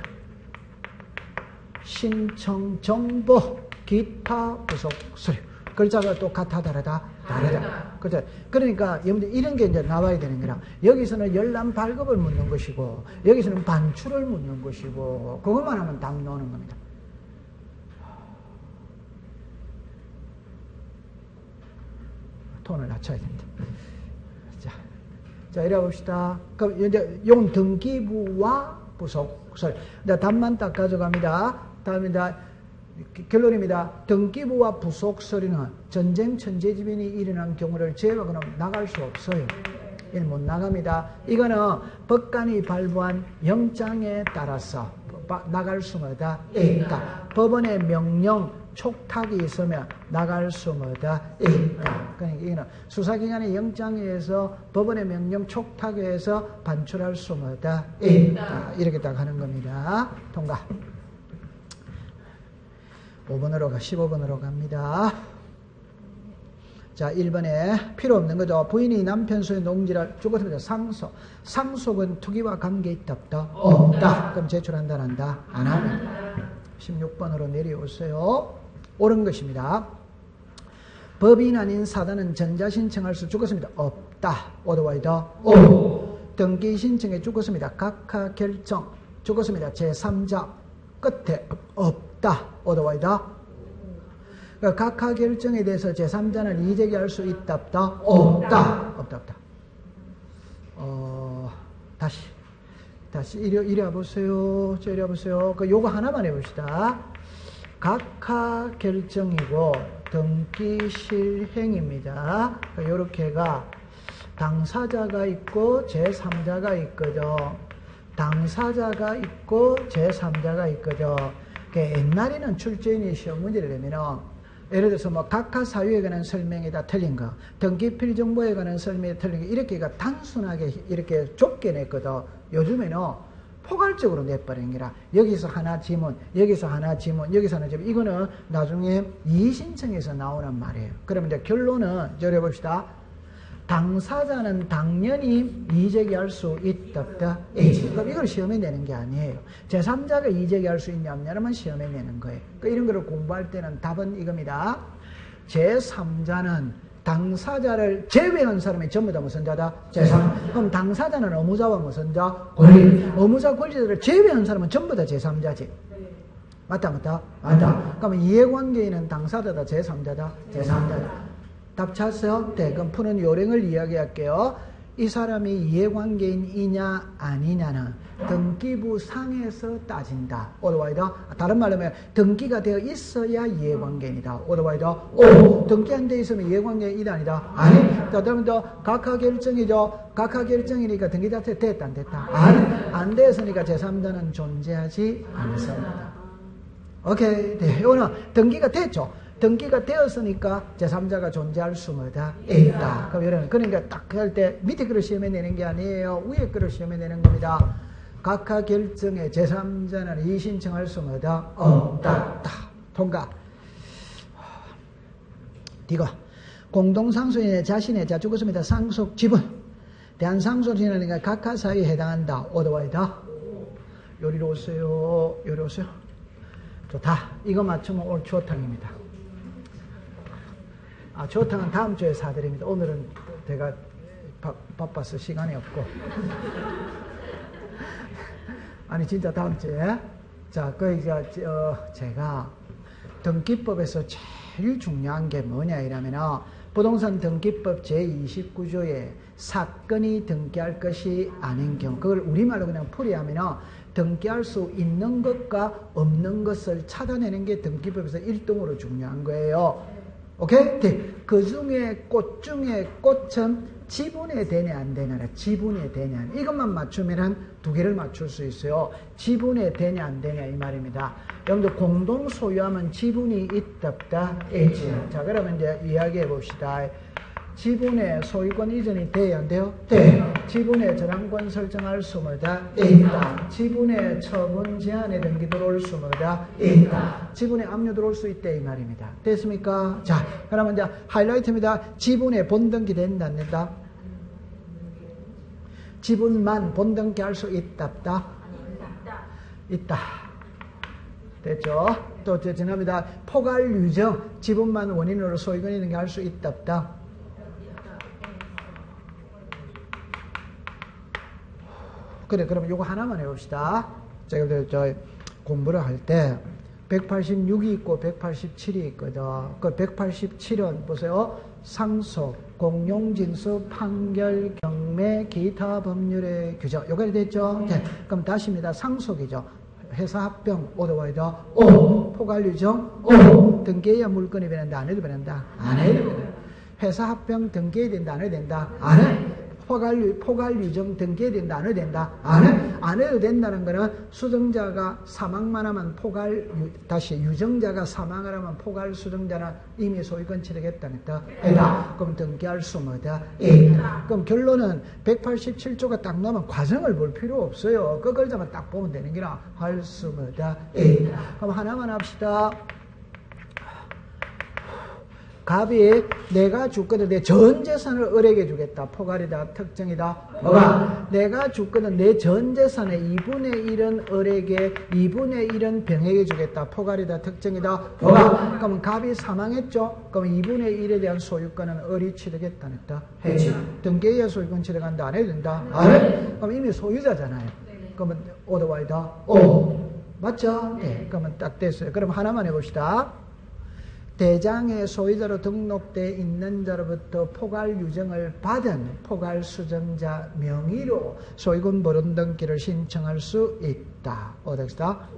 신청 정보 기타 부속 서류. 글자가 또 같아 다르다. 그렇죠. 그러니까 여러분들 이런 게 이제 나와야 되는 거라. 여기서는 열람 발급을 묻는 것이고 여기서는 반출을 묻는 것이고 그것만 하면 답 나오는 겁니다. 톤을 낮춰야 됩니다. 자, 이래 봅시다. 그럼 이제 용 등기부와 부속설. 답만 딱 가져갑니다. 다음입니다. 결론입니다. 등기부와 부속서류는 전쟁 천재지변이 일어난 경우를 제외하고는 나갈 수 없어요. 이는 못 나갑니다. 이거는 법관이 발부한 영장에 따라서 나갈 수마다 있다. 법원의 명령 촉탁이 있으면 나갈 수마다 있다. 그러니까 이거는 수사기관의 영장에 의해서 법원의 명령 촉탁에 의해서 반출할 수마다 있다. 이렇게 딱 하는 겁니다. 통과. 15번으로 갑니다. 자, 1번에 필요 없는 거죠. 부인이 남편 소유 농지를 주거습니다. 상속. 상속은 투기와 관계 있다 없다? 없다. 그럼 제출한다 안 한다? 안 합니다. 16번으로 내려오세요. 옳은 것입니다. 법인 아닌 사단은 전자신청할 수 주거습니다. 없다. 오더와이더 오. 등기신청에 주거습니다. 각하 결정 주거습니다. 제3자 끝에 없다. 오더와이더 각하 결정에 대해서 제3자는 이제기할 수 있다 없다? 없다. 없다. 다시 이리 와보세요. 이리 와보세요. 요거 하나만 해봅시다. 각하 결정이고 등기 실행입니다. 요렇게가 당사자가 있고 제3자가 있거든. 당사자가 있고 제3자가 있거든. 옛날에는 출제인이 시험 문제를 내면은 예를 들어서 뭐 각하 사유에 관한 설명이 다 틀린 거, 등기필 정보에 관한 설명이 틀린 거 이렇게가 단순하게 이렇게 좁게 냈거든. 요즘에는 포괄적으로 내버린 게라 여기서 하나 지문, 여기서 하나 지문, 여기서 하나 지문. 이거는 나중에 이의신청에서 나오는 말이에요. 그러면 이제 결론은 저래 봅시다. 당사자는 당연히 이의제기할 수 있다 없다? 있지. 그럼 이걸 시험에 내는 게 아니에요. 제3자가 이의제기할 수 있냐 없냐만 시험에 내는 거예요. 그러니까 이런 거를 공부할 때는 답은 이겁니다. 제3자는 당사자를 제외한 사람이 전부 다 무슨 자다? 제3. 그럼 당사자는 의무자와 무슨 자? 권리. 의무자 권리자를 제외한 사람은 전부 다 제3자지. 맞다? 맞다. 그러면 이해관계인은 당사자다? 제3자다? 제3자다. 답 찾았어요? 네, 그럼 푸는 요령을 이야기할게요. 이 사람이 이해관계인이냐 아니냐는 등기부 상에서 따진다. 오더와이더. 다른 말로 하면 등기가 되어 있어야 이해관계인이다. 오더와이더. 오. 등기 안 되어 있으면 이해관계인이다 아니다? 아니. 자, 그러면 각하 결정이죠. 각하 결정이니까 등기 자체 됐다 안 됐다? 안 됐으니까 제3자는 존재하지 않습니다. 오케이. 네, 이거는 등기가 됐죠. 등기가 되었으니까 제3자가 존재할 수마다 있다. 그러니까 딱 할 때 밑에 글을 시험에 내는 게 아니에요. 위에 글을 시험에 내는 겁니다. 각하 결정에 제3자는 이의신청할 수마다 없다. 통과. 디고 공동상속인의 자신의 자 죽었습니다. 상속 지분 대한상속인이니까 각하 사유에 해당한다. 오더와이다. 요리로 오세요. 좋다. 이거 맞추면 오늘 추어탕입니다. 추어탕은 다음 주에 사드립니다. 오늘은 제가 바빠서 시간이 없고. 아니 진짜 다음 주에. 자, 제가 등기법에서 제일 중요한 게 뭐냐 이러면은 부동산 등기법 제29조에 사건이 등기할 것이 아닌 경우, 그걸 우리말로 그냥 풀이하면은 등기할 수 있는 것과 없는 것을 찾아내는 게 등기법에서 1등으로 중요한 거예요. 오케이? 네. 그 중에 꽃 중에 꽃은 지분에 되냐 안 되냐, 지분에 되냐, 이것만 맞추면 두 개를 맞출 수 있어요. 지분에 되냐 안 되냐 이 말입니다. 여러분들 공동 소유하면 지분이 있다 없다? 있지. 자, 그러면 이제 이야기해 봅시다. 지분의 소유권 이전이 돼야 안 돼요? 돼. 지분의 저당권 설정할 수마다 있다. 지분의 처분 제한에 등기 들어올 수마다 있다. 지분에 압류 들어올 수 있다 이 말입니다. 됐습니까? 자, 그러면 이제 하이라이트입니다. 지분에 본등기 된다 안 된다? 지분만 본등기 할 수 있다 없다? 있다. 됐죠? 또 지납니다. 포괄 유정, 지분만 원인으로 소유권 있는 게 할 수 있다 없다? 그래, 그럼 요거 하나만 해봅시다. 제가 저 공부를 할 때 186이 있고 187이 있거든. 그 187은 보세요. 상속, 공용진수, 판결, 경매, 기타 법률의 규정. 요거가 됐죠? 네. 그럼 다시입니다. 상속이죠. 회사 합병, 오더와이더, 오. 포괄유정, 오. 등기해야 물건이 변한다. 안 해도 변한다. 안 해도 변한다. 회사 합병 등기해야 된다. 안 해도 된다. 안 해. 포괄유정 등기해야 된다. 안 해도 된다. 안 해도 된다는 거는 수정자가 사망만 하면 다시 유정자가 사망을 하면 포괄 수정자는 이미 소유권 취득했다는 뜻. 그럼 등기할 수 뭐다? 그럼 결론은 187조가 딱 나오면 과정을 볼 필요 없어요. 그 글자만 딱 보면 되는 게라 할 수 뭐다? 그럼 하나만 합시다. 갑이 내가 죽거든 내 전 재산을 을에게 주겠다. 포괄이다. 특정이다. 뭐가? 내가 죽거든 내 전 재산의 2분의 1은 을에게 2분의 1은 병에게 주겠다. 포괄이다. 특정이다. 뭐가? 그러면 갑이 사망했죠. 그럼 2분의 1에 대한 소유권은 을이 취득했다는 뜻. 해지. 등기해야 소유권 취득한다. 안 해도 된다. 안 해? 그럼 이미 소유자잖아요. 그러면 오더와이다. 오. 맞죠? 네. 그러면 딱 됐어요. 그럼 하나만 해봅시다. 대장의 소유자로 등록되어 있는 자로부터 포괄 유정을 받은 포괄 수정자 명의로 소유권 보존 등기를 신청할 수 있다. 어떻습니까?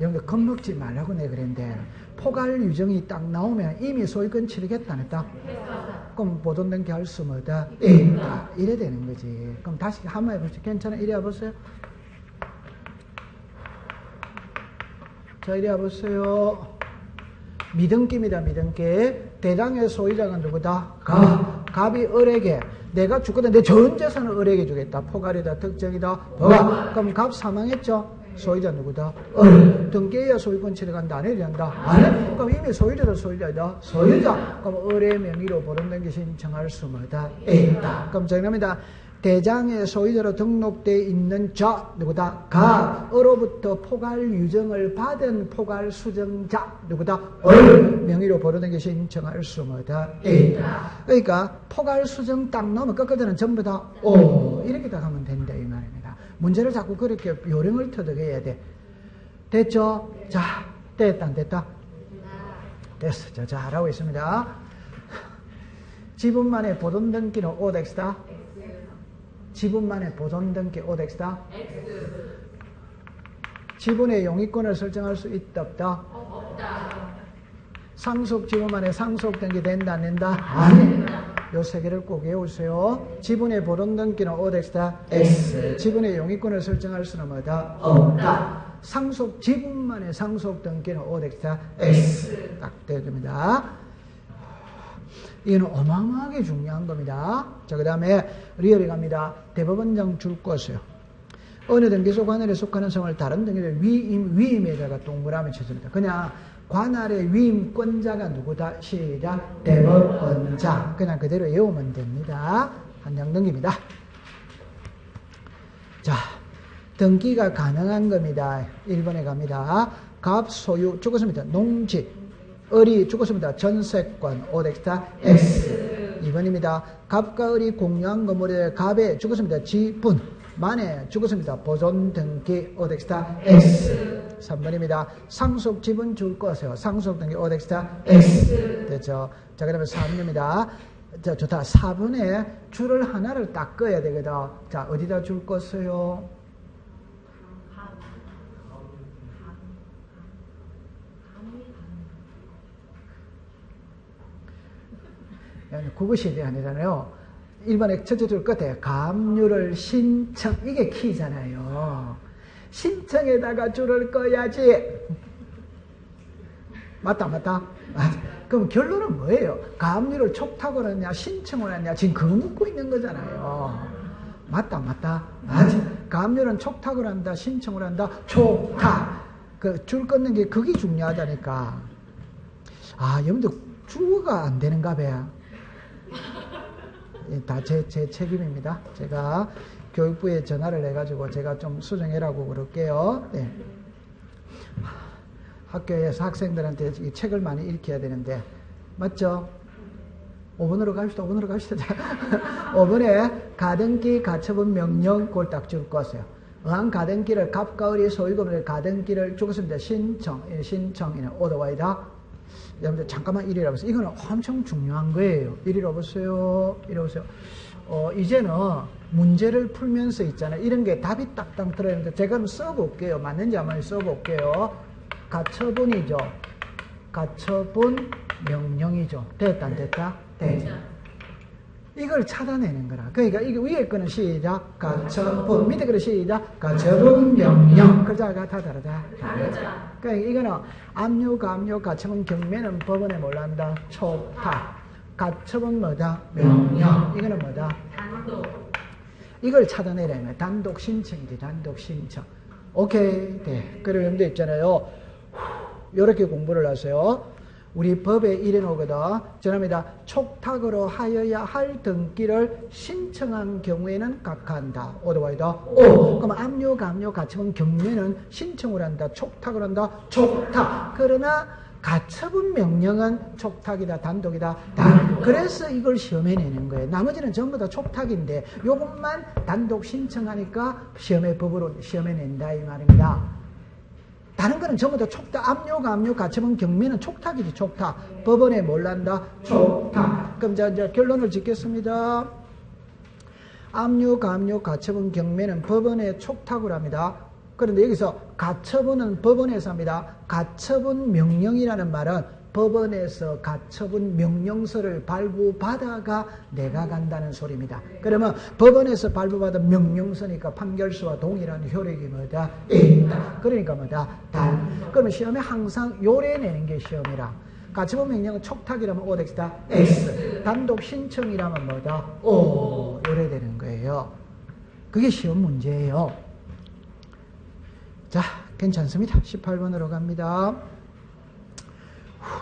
여러분들 겁먹지 말라고 내가 그랬는데 포괄 유정이 딱 나오면 이미 소유권 취득했다는 뜻. 그럼 보존 등기 할 수 뭐다? 있다. 이래 되는 거지. 그럼 다시 한번 해보세요. 괜찮아? 이래 해보세요. 자, 이리 와보세요. 미등기입니다, 미등기. 대장의 소유자가 누구다? 갑이 을에게, 내가 죽거든 내 전 재산을 을에게 주겠다. 포괄이다, 특정이다. 그럼 갑 사망했죠? 소유자 누구다? 을. 등기해야 소유권 취득한다. 안 해야 된다. 안 해? 그럼 이미 소유자다, 소유자다. 소유자. 그럼 을의 명의로 보존등기 신청할 수 뭐다? 있다. 그럼 정답입니다. 대장의 소유자로 등록되어 있는 자 누구다? 을로부터 포괄 유정을 받은 포괄 수정자 누구다? 을. 명의로 보존등기 신청할 수 뭐다? 있다. 그러니까 포괄 수정 딱 넣으면 끝까지는 전부 다 오. 이렇게 딱 하면 된다 이 말입니다. 문제를 자꾸 그렇게 요령을 터득해야 돼. 됐죠? 자, 됐다 안 됐다? 됐어. 자, 잘하고 있습니다. 지분만의 보존등기는 OX다. 지분만의 보존등기 OX다. 지분의 용의권을 설정할 수 있다 없다? 없다. 상속 지분만의 상속등기 된다 안 된다? 아니. 요 세 개를 꼭 외우세요. 지분의 보존등기는 OX다. X. 지분의 용의권을 설정할 수는 뭐다? 없다. 상속 지분만의 상속등기는 OX다. X. 딱 되어줍니다. 이거는 어마어마하게 중요한 겁니다. 자, 그 다음에 리얼이 갑니다. 대법원장 줄 것이요. 어느 등기소 관할에 속하는 성을 다른 등기소의 위임에다가 동그라미 쳐줍니다. 그냥 관할의 위임권자가 누구다? 시작. 대법원장. 그냥 그대로 외우면 됩니다. 한장등기입니다. 자, 등기가 가능한 겁니다. 1번에 갑니다. 갑 소유 죽었습니다. 농지. 을이 죽었습니다. 전세권 OX다. X. 2번입니다. 갑과 을이 공유한 건물에 갑에 죽었습니다. 지분. 만에 죽었습니다. 보존 등기 OX다. X. 3번입니다. 상속 지분 줄 거세요. 상속 등기 OX다. X. 됐죠? 자, 그러면 4번입니다. 자, 좋다. 4번에 줄을 하나를 딱 꺼야 되거든. 자, 어디다 줄 거세요? 국어시대 아니잖아요. 1번에 첫째 줄 끝에 갑류를 신청. 이게 키잖아요. 신청에다가 줄을 꺼야지. 맞다, 맞다? 그럼 결론은 뭐예요? 갑류를 촉탁을 했냐, 신청을 했냐, 지금 그거 묻고 있는 거잖아요. 맞다, 맞다? 맞아. 갑류는 촉탁을 한다, 신청을 한다, 촉탁. 그 줄 끊는 게 그게 중요하다니까. 아, 여러분들 주어가 안 되는가 봐요. 다 제 책임입니다. 제가 교육부에 전화를 해가지고 제가 좀 수정해라고 그럴게요. 네. 학교에서 학생들한테 이 책을 많이 읽혀야 되는데, 맞죠? 5번으로 갑시다. 5번으로 갑시다. 5번에 가등기 가처분 명령 그걸 딱 줄 거세요. 어항 가등기를 갑가을이 소유금을 가등기를 주었습니다. 신청이나 오더와이다. 여러분들 잠깐만 이리라 보세요. 이거는 엄청 중요한 거예요. 이리라 보세요. 이리 보세요. 이제는 문제를 풀면서 있잖아요. 이런 게 답이 딱딱 들어있는데 제가 한번 써볼게요. 맞는지 한번 써볼게요. 가처분이죠. 가처분 명령이죠. 됐다 안 됐다? 됐다. 이걸 찾아내는 거라. 그러니까 이게 위에 거는 시작 가처분, 밑에 거는 시작 가처분 명령. 글자가 다 다르다. 그러니까 이거는 압류, 감류, 가처분 경매는 법원에 몰란다. 촉탁. 가처분 뭐다? 명령. 이거는 뭐다? 단독. 이걸 찾아내려면 단독 신청이지. 단독 신청. 오케이. 네. 그러면 돼 있잖아요. 이렇게 공부를 하세요. 우리 법에 이래 놓거든. 전합니다. 촉탁으로 하여야 할 등기를 신청한 경우에는 각하한다. 오더와이다. 오. 그럼 압류, 감류, 가처분 경매는 신청을 한다. 촉탁을 한다. 촉탁. 그러나 가처분 명령은 촉탁이다. 단독이다. 그래서 이걸 시험에 내는 거예요. 나머지는 전부 다 촉탁인데 요것만 단독 신청하니까 법으로 시험에 낸다 이 말입니다. 다른 거는 전부 다 촉탁, 압류, 감류, 가처분 경매는 촉탁이지. 촉탁. 법원에 몰란다. 촉탁. 그럼 이제 결론을 짓겠습니다. 압류, 감류, 가처분 경매는 법원에 촉탁을 합니다. 그런데 여기서 가처분은 법원에서 합니다. 가처분 명령이라는 말은 법원에서 가처분 명령서를 발부받아가 내가 간다는 소리입니다. 그러면 법원에서 발부받은 명령서니까 판결서와 동일한 효력이 뭐다? 있다. 그러니까 뭐다? 그러면 시험에 항상 요래 내는 게 시험이라. 가처분 명령은 촉탁이라면 O다. X. 단독 신청이라면 뭐다? O. 요래 되는 거예요. 그게 시험 문제예요. 자, 괜찮습니다. 18번으로 갑니다.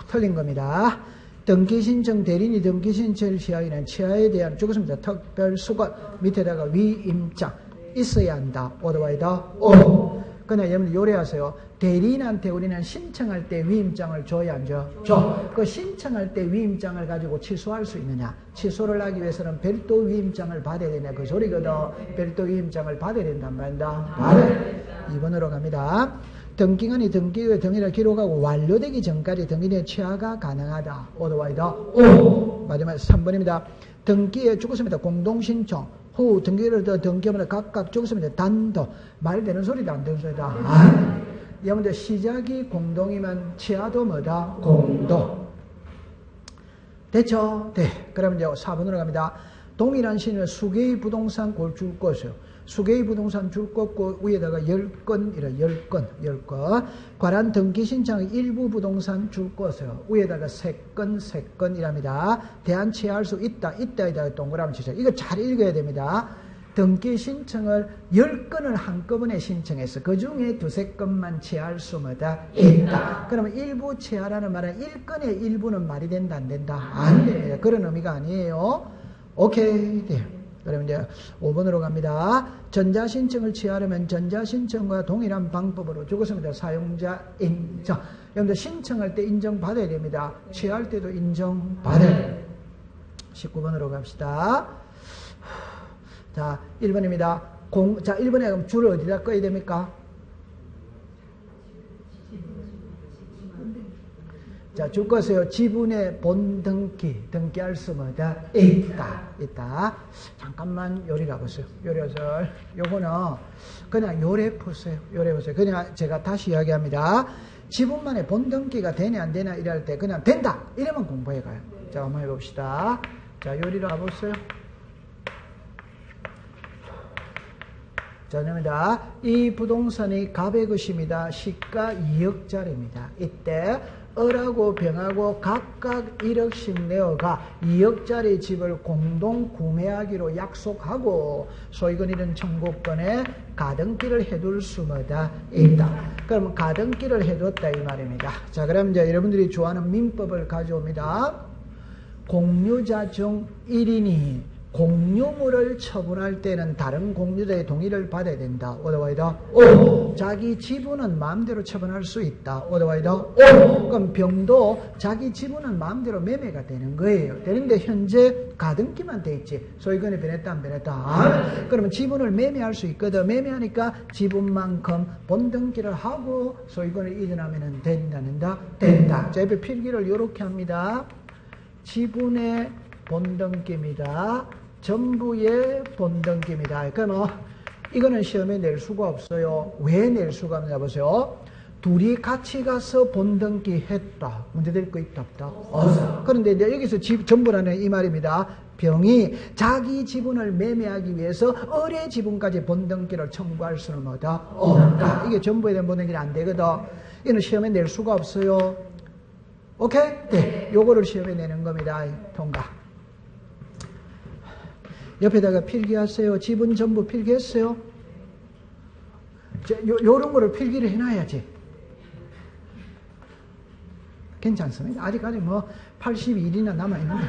틀린 겁니다. 등기신청 대리인이 등기신청을 취하기는 취하에 대한 죽었습니다. 특별수건 밑에다가 위임장 있어야 한다. 오더와이다. 오. 그러나 여러분 요래하세요. 대리인한테 우리는 신청할 때 위임장을 줘야 안 줘? 줘. 그 신청할 때 위임장을 가지고 취소할 수 있느냐? 취소를 하기 위해서는 별도 위임장을 받아야 되냐? 그 소리거든. 별도 위임장을 받아야 된다. 안 받는다? 받아야. 2번으로 갑니다. 등기관이 등기의 등기를 기록하고 완료되기 전까지 등기의 취하가 가능하다. 오더와이다. 오. 마지막 3번입니다. 등기에 죽었습니다. 공동신청. 후 등기를 더 등기하면 각각 죽었습니다. 단독. 말 되는 소리도 안 되는 소리다. 여러분들 시작이 공동이면 취하도 뭐다? 공동. 됐죠? 네. 그러면 이제 4번으로 갑니다. 동일한 시는 수개의 부동산 골 줄 것이요. 수개의 부동산 줄 것고 위에다가 10건이라 10건. 과란 등기 신청의 일부 부동산 줄 것이요. 위에다가 3건이랍니다. 대안 취할 수 있다. 이다에다가 동그라미 치죠. 이거 잘 읽어야 됩니다. 등기 신청을 10건을 한꺼번에 신청해서 그 중에 2-3건만 취할 수 뭐다? 있다. 그러면 일부 취하라는 말은 1건의 일부는 말이 된다 안 된다? 안 됩니다. 그런 의미가 아니에요. 오케이. 네. 그러면 이제 5번으로 갑니다. 전자신청을 취하려면 전자신청과 동일한 방법으로 죽었습니다. 사용자 인정. 여러분들 신청할 때 인정받아야 됩니다. 취할 때도 인정받아야 됩니다. 19번으로 갑시다. 자, 1번입니다. 자, 1번에 그럼 줄을 어디다 꺼야 됩니까? 자, 줄 것이요. 지분의 본등기, 등기할 수 뭐다? 있다. 잠깐만 요리 가보세요. 요리해서 요거는 그냥 요래 보세요. 그냥 제가 다시 이야기합니다. 지분만의 본등기가 되냐 안 되냐 이럴 때 그냥 된다. 이러면 공부해 가요. 자, 한번 해봅시다. 자, 요리로 가보세요. 자, 그럽니다. 이 부동산이 갑의 것입니다. 시가 2억짜리입니다. 이때 을하고 병하고 각각 1억씩 내어가 2억짜리 집을 공동 구매하기로 약속하고 소유권 이런 청구권에 가등기를 해둘 수마다 있다. 그러면 가등기를 해뒀다 이 말입니다. 자, 그럼 이제 여러분들이 좋아하는 민법을 가져옵니다. 공유자 중 1인이 공유물을 처분할 때는 다른 공유자의 동의를 받아야 된다. 어더와이다. 자기 지분은 마음대로 처분할 수 있다. 어더와이다. 그럼 병도 자기 지분은 마음대로 매매가 되는 거예요. 되는데 현재 가등기만 돼 있지. 소유권이 변했다 안 변했다. 그러면 지분을 매매할 수 있거든. 매매하니까 지분만큼 본등기를 하고 소유권을 이전하면 된다. 자, 옆에 필기를 이렇게 합니다. 지분의 본등기입니다. 전부의 본등기입니다. 그러면 이거는 시험에 낼 수가 없어요. 왜 낼 수가 없냐 보세요. 둘이 같이 가서 본등기 했다. 문제 될 거 있다 없다? 그런데 이제 여기서 전부라는 이 말입니다. 병이 자기 지분을 매매하기 위해서 을의 지분까지 본등기를 청구할 수는 없다. 이게 전부에 대한 본등기는 안 되거든. 이거는 시험에 낼 수가 없어요. 오케이? 네. 요거를 시험에 내는 겁니다. 통과. 옆에다가 필기하세요. 지분 전부 필기했어요? 요런 거를 필기를 해놔야지. 괜찮습니다. 아직까지 뭐 81이나 남아있는데.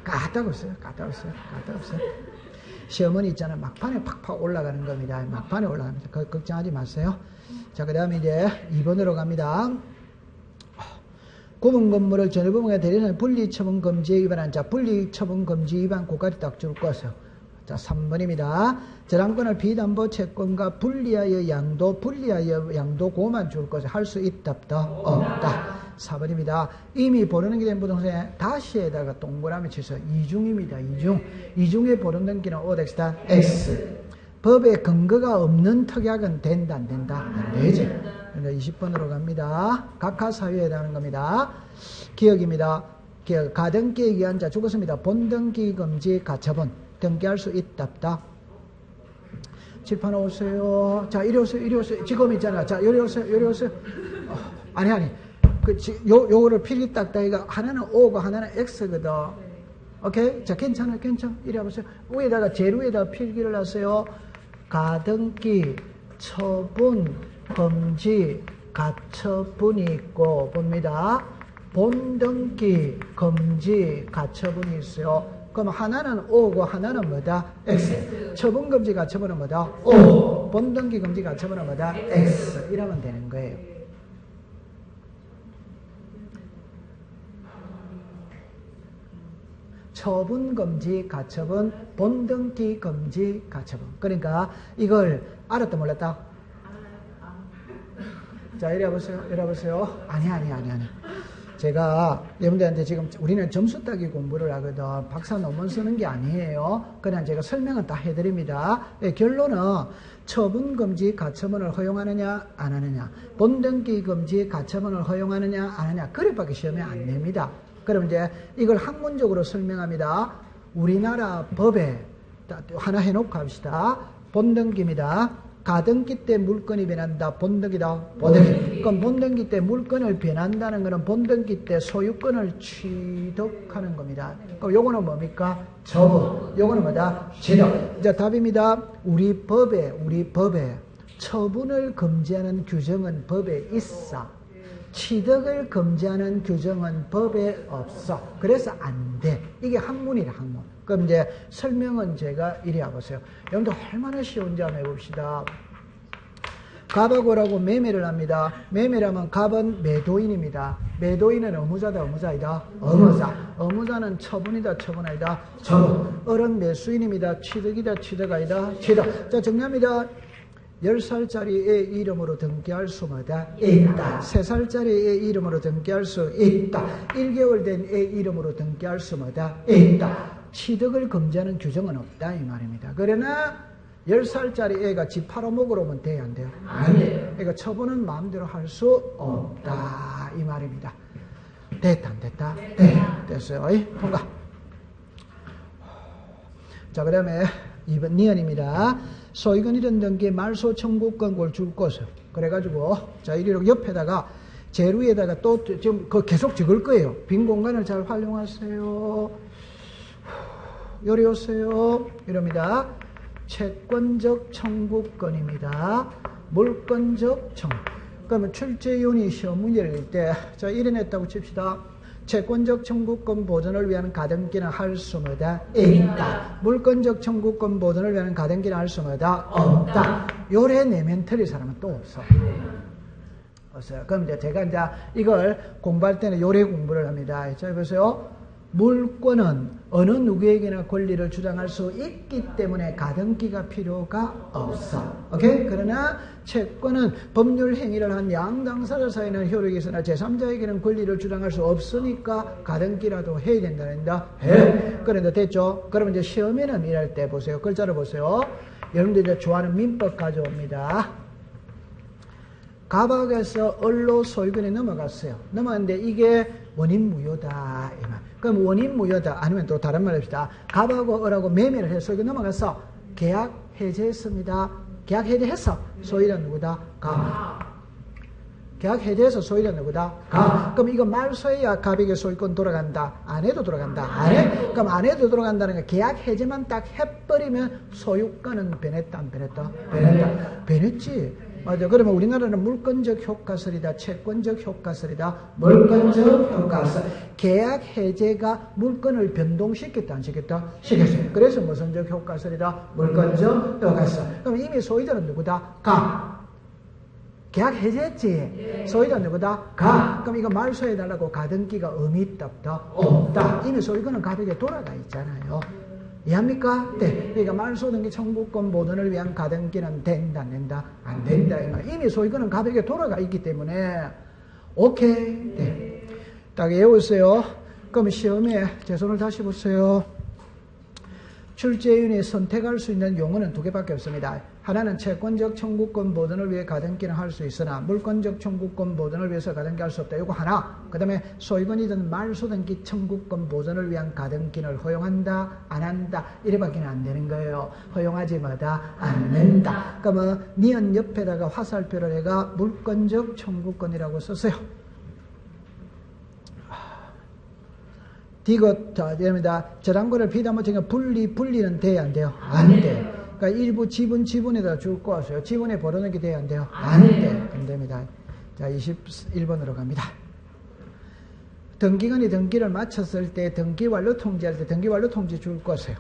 까딱 없어요. 시험은 있잖아. 막판에 팍팍 올라가는 겁니다. 막판에 올라갑니다. 걱정하지 마세요. 자, 그 다음에 이제 2번으로 갑니다. 구분 건물을 전유부모가 대리는 분리처분 금지에 위반한 자, 분리처분 금지 위반 고까지 딱 줄 것이요. 자, 3번입니다. 저당권을 비담보 채권과 분리하여 양도 고만 줄 것을 할 수 있다 없다. 4번입니다. 이미 보르는 게 된 부동산에 다시에다가 동그라미 쳐서 이중입니다. 이중의 보르는 등기는 오덱스다 X. 법에 근거가 없는 특약은 된다 안 된다? 안 되지. 20번으로 갑니다. 각하사유에 해당하는 겁니다. 기억입니다. 기억. 가등기에 의한 자 죽었습니다. 본등기 금지 가처분. 등기할 수 있다 없다. 칠판 오세요. 자, 이리 오세요. 지금 있잖아. 자, 요리 오세요. 아니. 요거를 필기 딱딱이가 하나는 O고 하나는 X거든. 오케이? 자, 괜찮아. 이리 와보세요. 위에다가 제일 위에다가 필기를 하세요. 가등기, 처분, 금지, 가처분이 있고 봅니다. 본등기, 금지, 가처분이 있어요. 그럼 하나는 O고 하나는 뭐다? X. 처분, 금지, 가처분은 뭐다? O. 본등기, 금지, 가처분은 뭐다? X. 이러면 되는 거예요. 처분, 금지, 가처분, 본등기, 금지, 가처분. 그러니까 이걸 알았다 몰랐다? 자, 이리 와보세요. 아니. 제가 여러분들한테 지금 우리는 점수 따기 공부를 하거든. 박사 논문 쓰는 게 아니에요. 그냥 제가 설명은 다 해드립니다. 결론은 처분 금지 가처분을 허용하느냐 안 하느냐, 본등기 금지 가처분을 허용하느냐 안 하느냐, 그래밖에 시험에 안 냅니다. 그럼 이제 이걸 학문적으로 설명합니다. 우리나라 법에 하나 해놓고 합시다. 본등기입니다. 가등기 때 물건이 변한다. 본등기다. 본등기. 그럼 본등기 때 물건을 변한다는 것은 본등기 때 소유권을 취득하는 겁니다. 그럼 요거는 뭡니까? 처분. 요거는 뭐다? 취득. 자, 답입니다. 우리 법에 처분을 금지하는 규정은 법에 있어. 취득을 금지하는 규정은 법에 없어. 그래서 안 돼. 이게 학문이라, 학문. 그럼 이제 설명은 제가 이리 와보세요. 여러분들 얼마나 쉬운지 한번 해봅시다. 갑하고라고 매매를 합니다. 매매라면 갑은 매도인입니다. 매도인은 의무자다, 의무자이다? 의무자. 의무자는 처분이다, 처분 아니다? 처분. 을은 매수인입니다. 취득이다, 취득 아니다? 취득. 자, 정리합니다. 10살짜리 애 이름으로 등기할 수 뭐다? 있다. 3살짜리 애 이름으로 등기할 수 있다. 1개월 된 애 이름으로 등기할 수 뭐다? 있다. 취득을 금지하는 규정은 없다 이 말입니다. 그러나 10살짜리 애가 집 팔아먹으러 오면 돼야 안 돼요? 안 돼요. 그러니까 처분은 마음대로 할 수 없다 이 말입니다. 됐다 안 됐다? 네. 됐어요. 통과. 자, 그 다음에 2번 니은입니다. 소유권 이전 등기 말소 청구권을 줄 것을. 그래가지고 자, 이리로 옆에다가 제일 위에다가 또 지금 계속 적을 거예요. 빈 공간을 잘 활용하세요. 요리 오세요. 이럽니다. 채권적 청구권입니다. 물권적 청구. 그러면 출제위원이 시험 문제를 낼 때, 자, 이래냈다고 칩시다. 채권적 청구권 보존을 위한 가등기는 할 수 뭐다? 있다. 물권적 청구권 보존을 위한 가등기는 할 수 뭐다? 없다. 요래 내면 틀릴 사람은 또 없어. 없어요. 그럼 이제 제가 이제 이걸 공부할 때는 요래 공부를 합니다. 자, 보세요. 물권은 어느 누구에게나 권리를 주장할 수 있기 때문에 가등기가 필요가 없어. 오케이? 그러나 채권은 법률 행위를 한 양당사자 사이에는 효력이 있으나 제3자에게는 권리를 주장할 수 없으니까 가등기라도 해야 된다. 해. 그런데 됐죠? 그러면 이제 시험에는 이럴 때 보세요. 글자를 보세요. 여러분들 이제 좋아하는 민법 가져옵니다. 가박에서 을로 소유권이 넘어갔어요. 넘어갔는데 이게 원인 무효다. 이 말. 그럼 원인 무효다. 아니면 또 다른 말 합시다. 갑하고 을하고 매매를 해서 소유권 넘어가서 계약 해제했습니다. 계약 해제했어. 소유자 누구다? 갑. 계약 해제해서 소유자 누구다? 갑. 그럼 이거 말소해야 갑에게 소유권 돌아간다. 안 해도 돌아간다. 안 해? 그럼 안 해도 돌아간다는 거 계약 해제만 딱 해버리면 소유권은 변했다. 안 변했다? 변했다. 변했지. 맞아. 그러면 우리나라는 물권적 효과설이다. 채권적 효과설이다. 물권적 효과설. 계약 해제가 물권을 변동시켰다. 안 시켰다? 시켰어요. 그래서 무슨적 효과설이다. 물권적 효과설. 그럼 이미 소유자는 누구다? 갑. 계약 해제했지? 소유자 누구다? 갑. 그럼 이거 말소해달라고 가등기가 의미 있다 없다? 없다. 이미 소유권은 갑에게 돌아가 있잖아요. 이해합니까? 네. 그러니까 말소등기 청구권 보존을 위한 가등기는 된다, 안 된다? 안 된다. 이미 소유권은 갑에게 돌아가 있기 때문에 오케이. 네. 딱 외우세요. 그럼 시험에 제 손을 다시 보세요. 출제위원이 선택할 수 있는 용어는 두 개밖에 없습니다. 하나는 채권적 청구권 보존을 위해 가등기는 할 수 있으나 물권적 청구권 보존을 위해서 가등기 할 수 없다. 이거 하나. 그 다음에 소유권이든 말소등기 청구권 보존을 위한 가등기를 허용한다, 안 한다. 이래밖에는 안 되는 거예요. 허용하지 마다 않는다. 그러면 니은 옆에다가 화살표를 해가 물권적 청구권이라고 썼어요. 디귿, 됩니다. 저당권을 피담못하니까 분리는 돼야 안 돼요? 안 돼. 그러니까 일부 지분에다 줄 거 같아요. 지분에 벌어넣기 돼야 안 돼요? 안 돼. 안 됩니다. 자, 21번으로 갑니다. 등기관이 등기를 마쳤을 때 등기 완료 통지할 때 등기 완료 통지 줄 것이에요.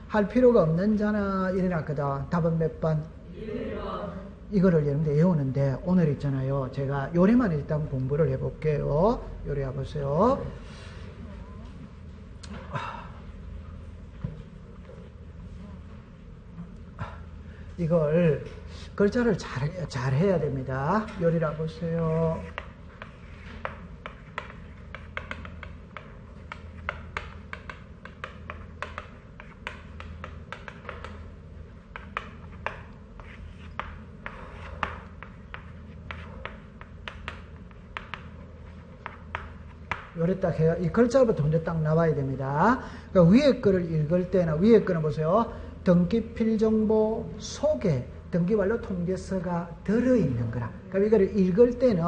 할 필요가 없는 자는 일어났거든. 답은 몇 번? 1번. 이거를 여러분들 외우는데 오늘 있잖아요. 제가 요래만 일단 공부를 해볼게요. 요래 해보세요. 이걸 글자를 잘 해야 됩니다. 요리라 보세요. 요래 딱 해요. 이 글자부터 먼저 딱 나와야 됩니다. 그러니까 위에 거를 읽을 때는 위에 거는 보세요. 등기필정보 속에 등기완료 통지서가 들어있는 거라. 그럼 이거를 읽을 때는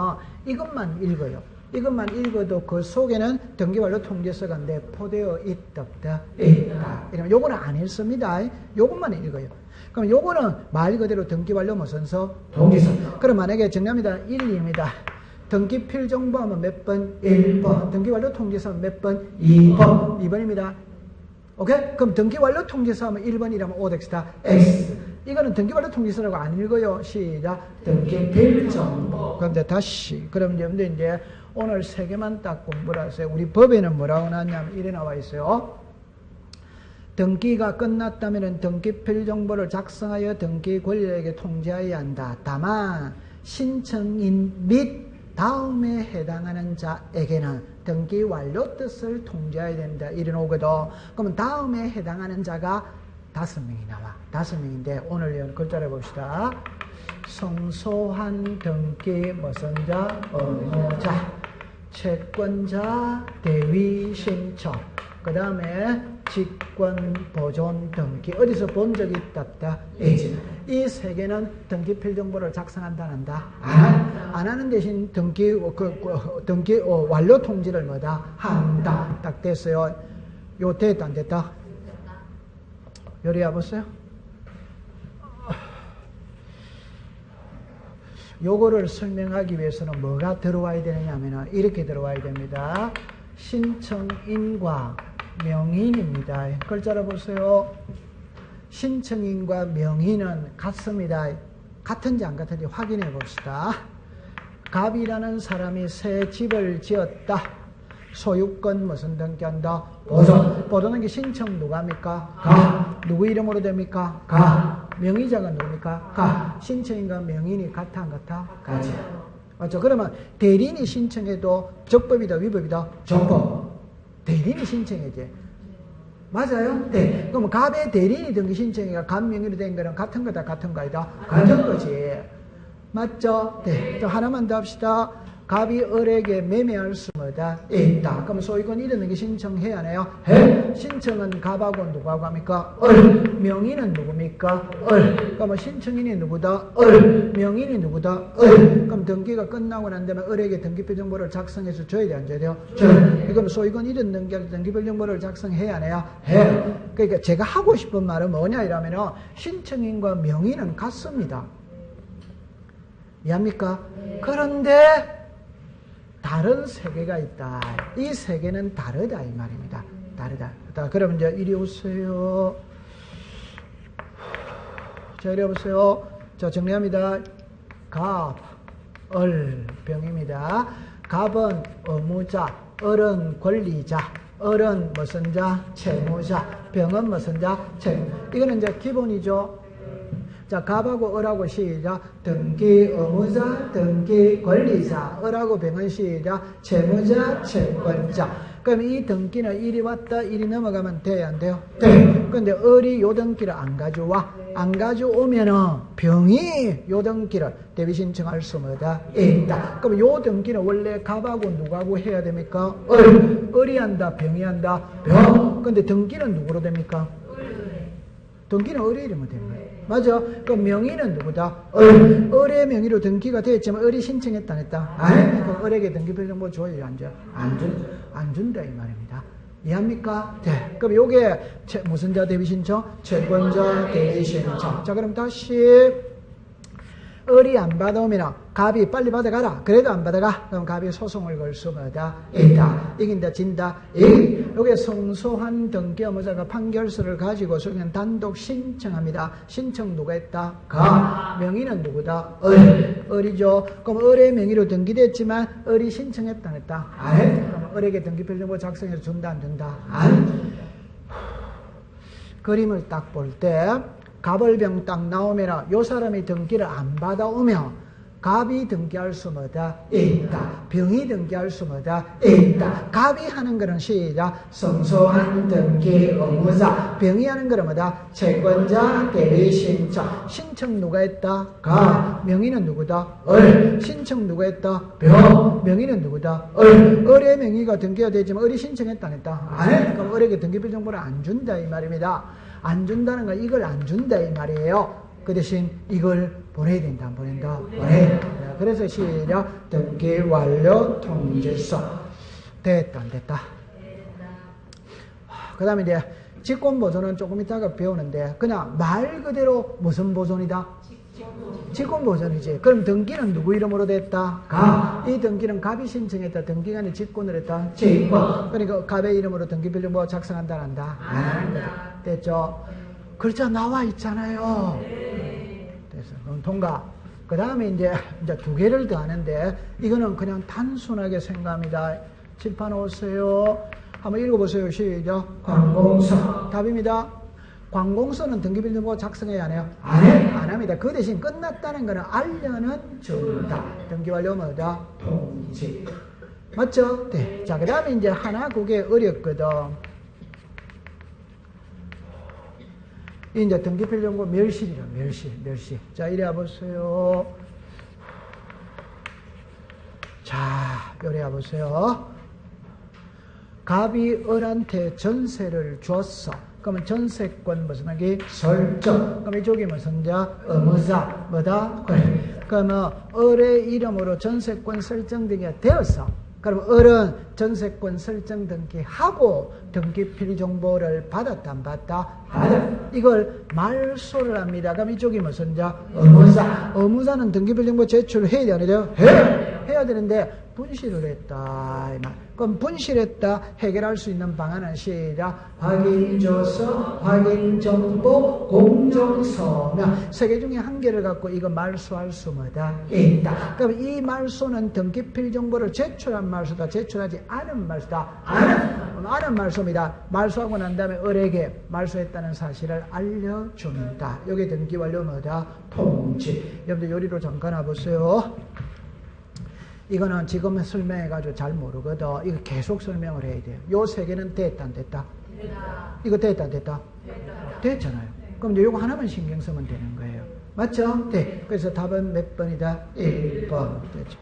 이것만 읽어요. 이것만 읽어도 그 속에는 등기완료 통지서가 내포되어 있다 없다? 있다. 이러면 요거는 안 읽습니다. 요것만 읽어요. 그럼 요거는 말 그대로 등기완료 무슨서? 통지서. 그럼 만약에 정답입니다. 1, 2입니다. 등기필정보 하면 몇 번? 1번. 등기완료 통지서 하면 몇 번? 2번. 2번입니다. 오케이? 그럼 등기완료 통지서 하면 1번이라면 오덱스다 X. 이거는 등기완료 통지서라고 안 읽어요. 시작. 등기필정보. 그럼 이제 다시. 그럼 이제 오늘 세 개만 딱 공부를 하세요. 우리 법에는 뭐라고 나왔냐면 이래 나와 있어요. 등기가 끝났다면 등기필정보를 작성하여 등기 권리자에게 통지해야 한다. 다만 신청인 및 다음에 해당하는 자에게는 등기 완료 뜻을 통지해야 된다. 이래 나오거든. 그러면 다음에 해당하는 자가 5명이 나와. 5명인데 오늘 글자를 봅시다. 성소한 등기 무슨 자? 업무자. 채권자 대위 신청. 그 다음에 직권 보존 등기. 어디서 본 적이 있다 없다? 이 세 개는 등기필정보를 작성한다 안 한다? 안 하는 대신 등기 완료 통지를 뭐다? 한다. 딱 됐어요. 요 됐다 안 됐다? 요리 해보세요. 요거를 설명하기 위해서는 뭐가 들어와야 되느냐 하면 이렇게 들어와야 됩니다. 신청인과 명인입니다. 글자로 보세요. 신청인과 명인은 같습니다. 같은지 안 같은지 확인해 봅시다. 갑이라는 사람이 새 집을 지었다. 소유권 무슨 등기한다? 보존. 보존한 게 신청 누가 합니까? 가. 누구 이름으로 됩니까? 가. 명의자가 누굽니까? 가. 신청인과 명인이 같아 안 같아? 같이. 맞죠? 그러면 대리인이 신청해도 적법이다 위법이다? 적법. 대리인이 신청해야지. 맞아요? 네. 그럼 갑의 대리인이 등기 신청이가 갑 명의로 된 거는 같은 거다 같은 거 아니다? 같은 거지. 맞죠? 네. 또 하나만 더 합시다. 갑이 을에게 매매할 수 뭐다? 있다. 그럼 소유권 이르는 게 신청해야 하나요? 해. 신청은 갑하고 누구하고 합니까? 을. 명의는 누굽니까? 을. 그럼 신청인이 누구다? 을. 명인이 누구다? 을. 그럼 등기가 끝나고 난 다음에 을에게 등기표 정보를 작성해서 줘야 돼, 안 줘야 돼요? 줘요. 그럼 소유권 이르는 게 등기표 정보를 작성해야 하나요? 해. 그러니까 제가 하고 싶은 말은 뭐냐 이러면은 신청인과 명의는 같습니다. 이해합니까? 그런데 다른 세계가 있다. 이 세계는 다르다 이 말입니다. 다르다. 자, 그럼 이제 이리 오세요. 자, 이리 오세요. 자, 정리합니다. 갑, 을, 병입니다. 갑은 의무자, 을은 권리자, 을은 무슨 자? 채무자, 병은 무슨 자? 채무. 이거는 이제 기본이죠. 자, 갑하고 을하고 시작. 등기 의무자, 등기 권리자. 을하고 병은 시작. 채무자, 채권자. 그럼 이 등기는 이리 왔다 이리 넘어가면 돼야 안 돼요? 돼. 근데 을이 요 등기를 안 가져와. 안 가져오면은 병이 요 등기를 대비 신청할 수 뭐다? 있다. 그럼 요 등기는 원래 갑하고 누구하고 해야 됩니까? 을. 을이 한다, 병이 한다, 병. 근데 등기는 누구로 됩니까? 등기는 을의 이름으로 됩니다. 맞아. 그럼 명의는 누구다? 을. 을의 명의로 등기가 되었지만 을이 신청했다 안 했다? 안 해. 그럼 을에게 등기표 정보 줘요? 안 줘? 안 준. 안 준다 이 말입니다. 이해합니까? 네. 그럼 요게 무슨 자 대비 신청? 채권자 대비 신청. 자, 그럼 다시 을이 안 받아오면 갑이 빨리 받아가라. 그래도 안 받아가. 그럼 갑이 소송을 걸 수 뭐다? 있다. 이긴다, 진다. 요게 성소한 등기 의무자가 판결서를 가지고 소유권 단독 신청합니다. 신청 누가 했다? 가. 명의는 누구다? 을. 을이죠. 그럼 을의 명의로 등기됐지만 을이 신청했다 안 했다? 안 했다. 그럼 을에게 등기표 정보 작성해서 준다 안 준다? 안. 그림을 딱 볼 때 갑을병 딱 나오면 요 사람이 등기를 안 받아오면 갑이 등기할 수 뭐다? 있다. 병이 등기할 수 뭐다? 있다. 갑이 하는 거는 시작. 성소한 등기 의무자. 병이 하는 거는 뭐다? 채권자 대리 신청. 신청 누가 했다? 갑. 명의는 누구다? 을. 신청 누가 했다? 병. 명의는 누구다? 을. 을의 명의가 등기가 되지만 을이 신청했다 안 했다? 안 해. 그럼 을에게 등기표 정보를 안 준다 이 말입니다. 안 준다는 건 이걸 안 준다 이 말이에요. 그 대신 이걸 보내야 된다 안 보낸다? 보내. 그래서 시작. 등기 완료 통지서. 됐다 안 됐다? 그 다음에 이제 직권보존은 조금 이따가 배우는데 그냥 말 그대로 무슨 보존이다? 직권보존이지. 그럼 등기는 누구 이름으로 됐다? 갑. 이 등기는 갑이 신청했다. 등기관이 직권을 했다. 직권. 그러니까 갑의 이름으로 등기표 정보 작성한다 안 한다? 안 한다. 됐죠? 글자 나와 있잖아요. 됐어. 그럼 통과. 그 다음에 이제 두 개를 더 하는데 이거는 그냥 단순하게 생각합니다. 칠판 오세요. 한번 읽어보세요. 시작. 관공서. 답입니다. 관공서는 등기표 정보 작성해야 하네요? 안 해? 안 합니다. 그 대신 끝났다는 거는 알려는 준다. 등기 완료 뭐다? 통지. 맞죠? 네. 자, 그 다음에 이제 하나 그게 어렵거든. 이제 등기표 정보 멸실이라, 멸실. 자, 이래 보세요. 자, 요래 보세요. 갑이 을한테 전세를 줬어. 그러면 전세권 무슨 하기? 설정. 그럼 이쪽이 무슨 자? 의무자. 뭐다? 권리. 그러면 을의 이름으로 전세권 설정등기가 되었어. 그럼 을은 전세권 설정 등기하고 등기 필요 정보를 받았다 안 받았다? 받았다. 이걸 말소를 합니다. 그럼 이쪽이 무슨 자? 의무자. 의무자는 등기 필요 정보 제출해야 되는데요? 해야 되는데 분실을 했다. 이 말. 그럼 분실했다 해결할 수 있는 방안은 시작. 확인조서, 확인정보, 공정서명. 세 개 중에 한 개를 갖고 이거 말소할 수 뭐다? 있다. 그럼 이 말소는 등기필 정보를 제출한 말소다, 제출하지 않은 말소다? 않은 말소입니다. 말소하고 난 다음에 을에게 말소했다는 사실을 알려준다. 이게 등기완료 뭐다? 통지. 여러분들 요리로 잠깐 와보세요. 이거는 지금 설명해가지고 잘 모르거든. 이거 계속 설명을 해야 돼요. 요 세 개는 됐다 안 됐다? 됐다. 이거 됐다 안 됐다? 됐다. 됐잖아요. 그럼 이제 요거 하나만 신경 쓰면 되는 거예요. 맞죠? 네. 그래서 답은 몇 번이다? 1번. 됐죠.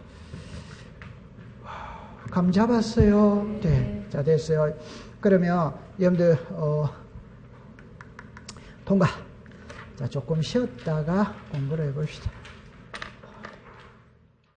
감 잡았어요? 네. 자, 됐어요. 그러면 여러분들 통과. 자, 조금 쉬었다가 공부를 해봅시다.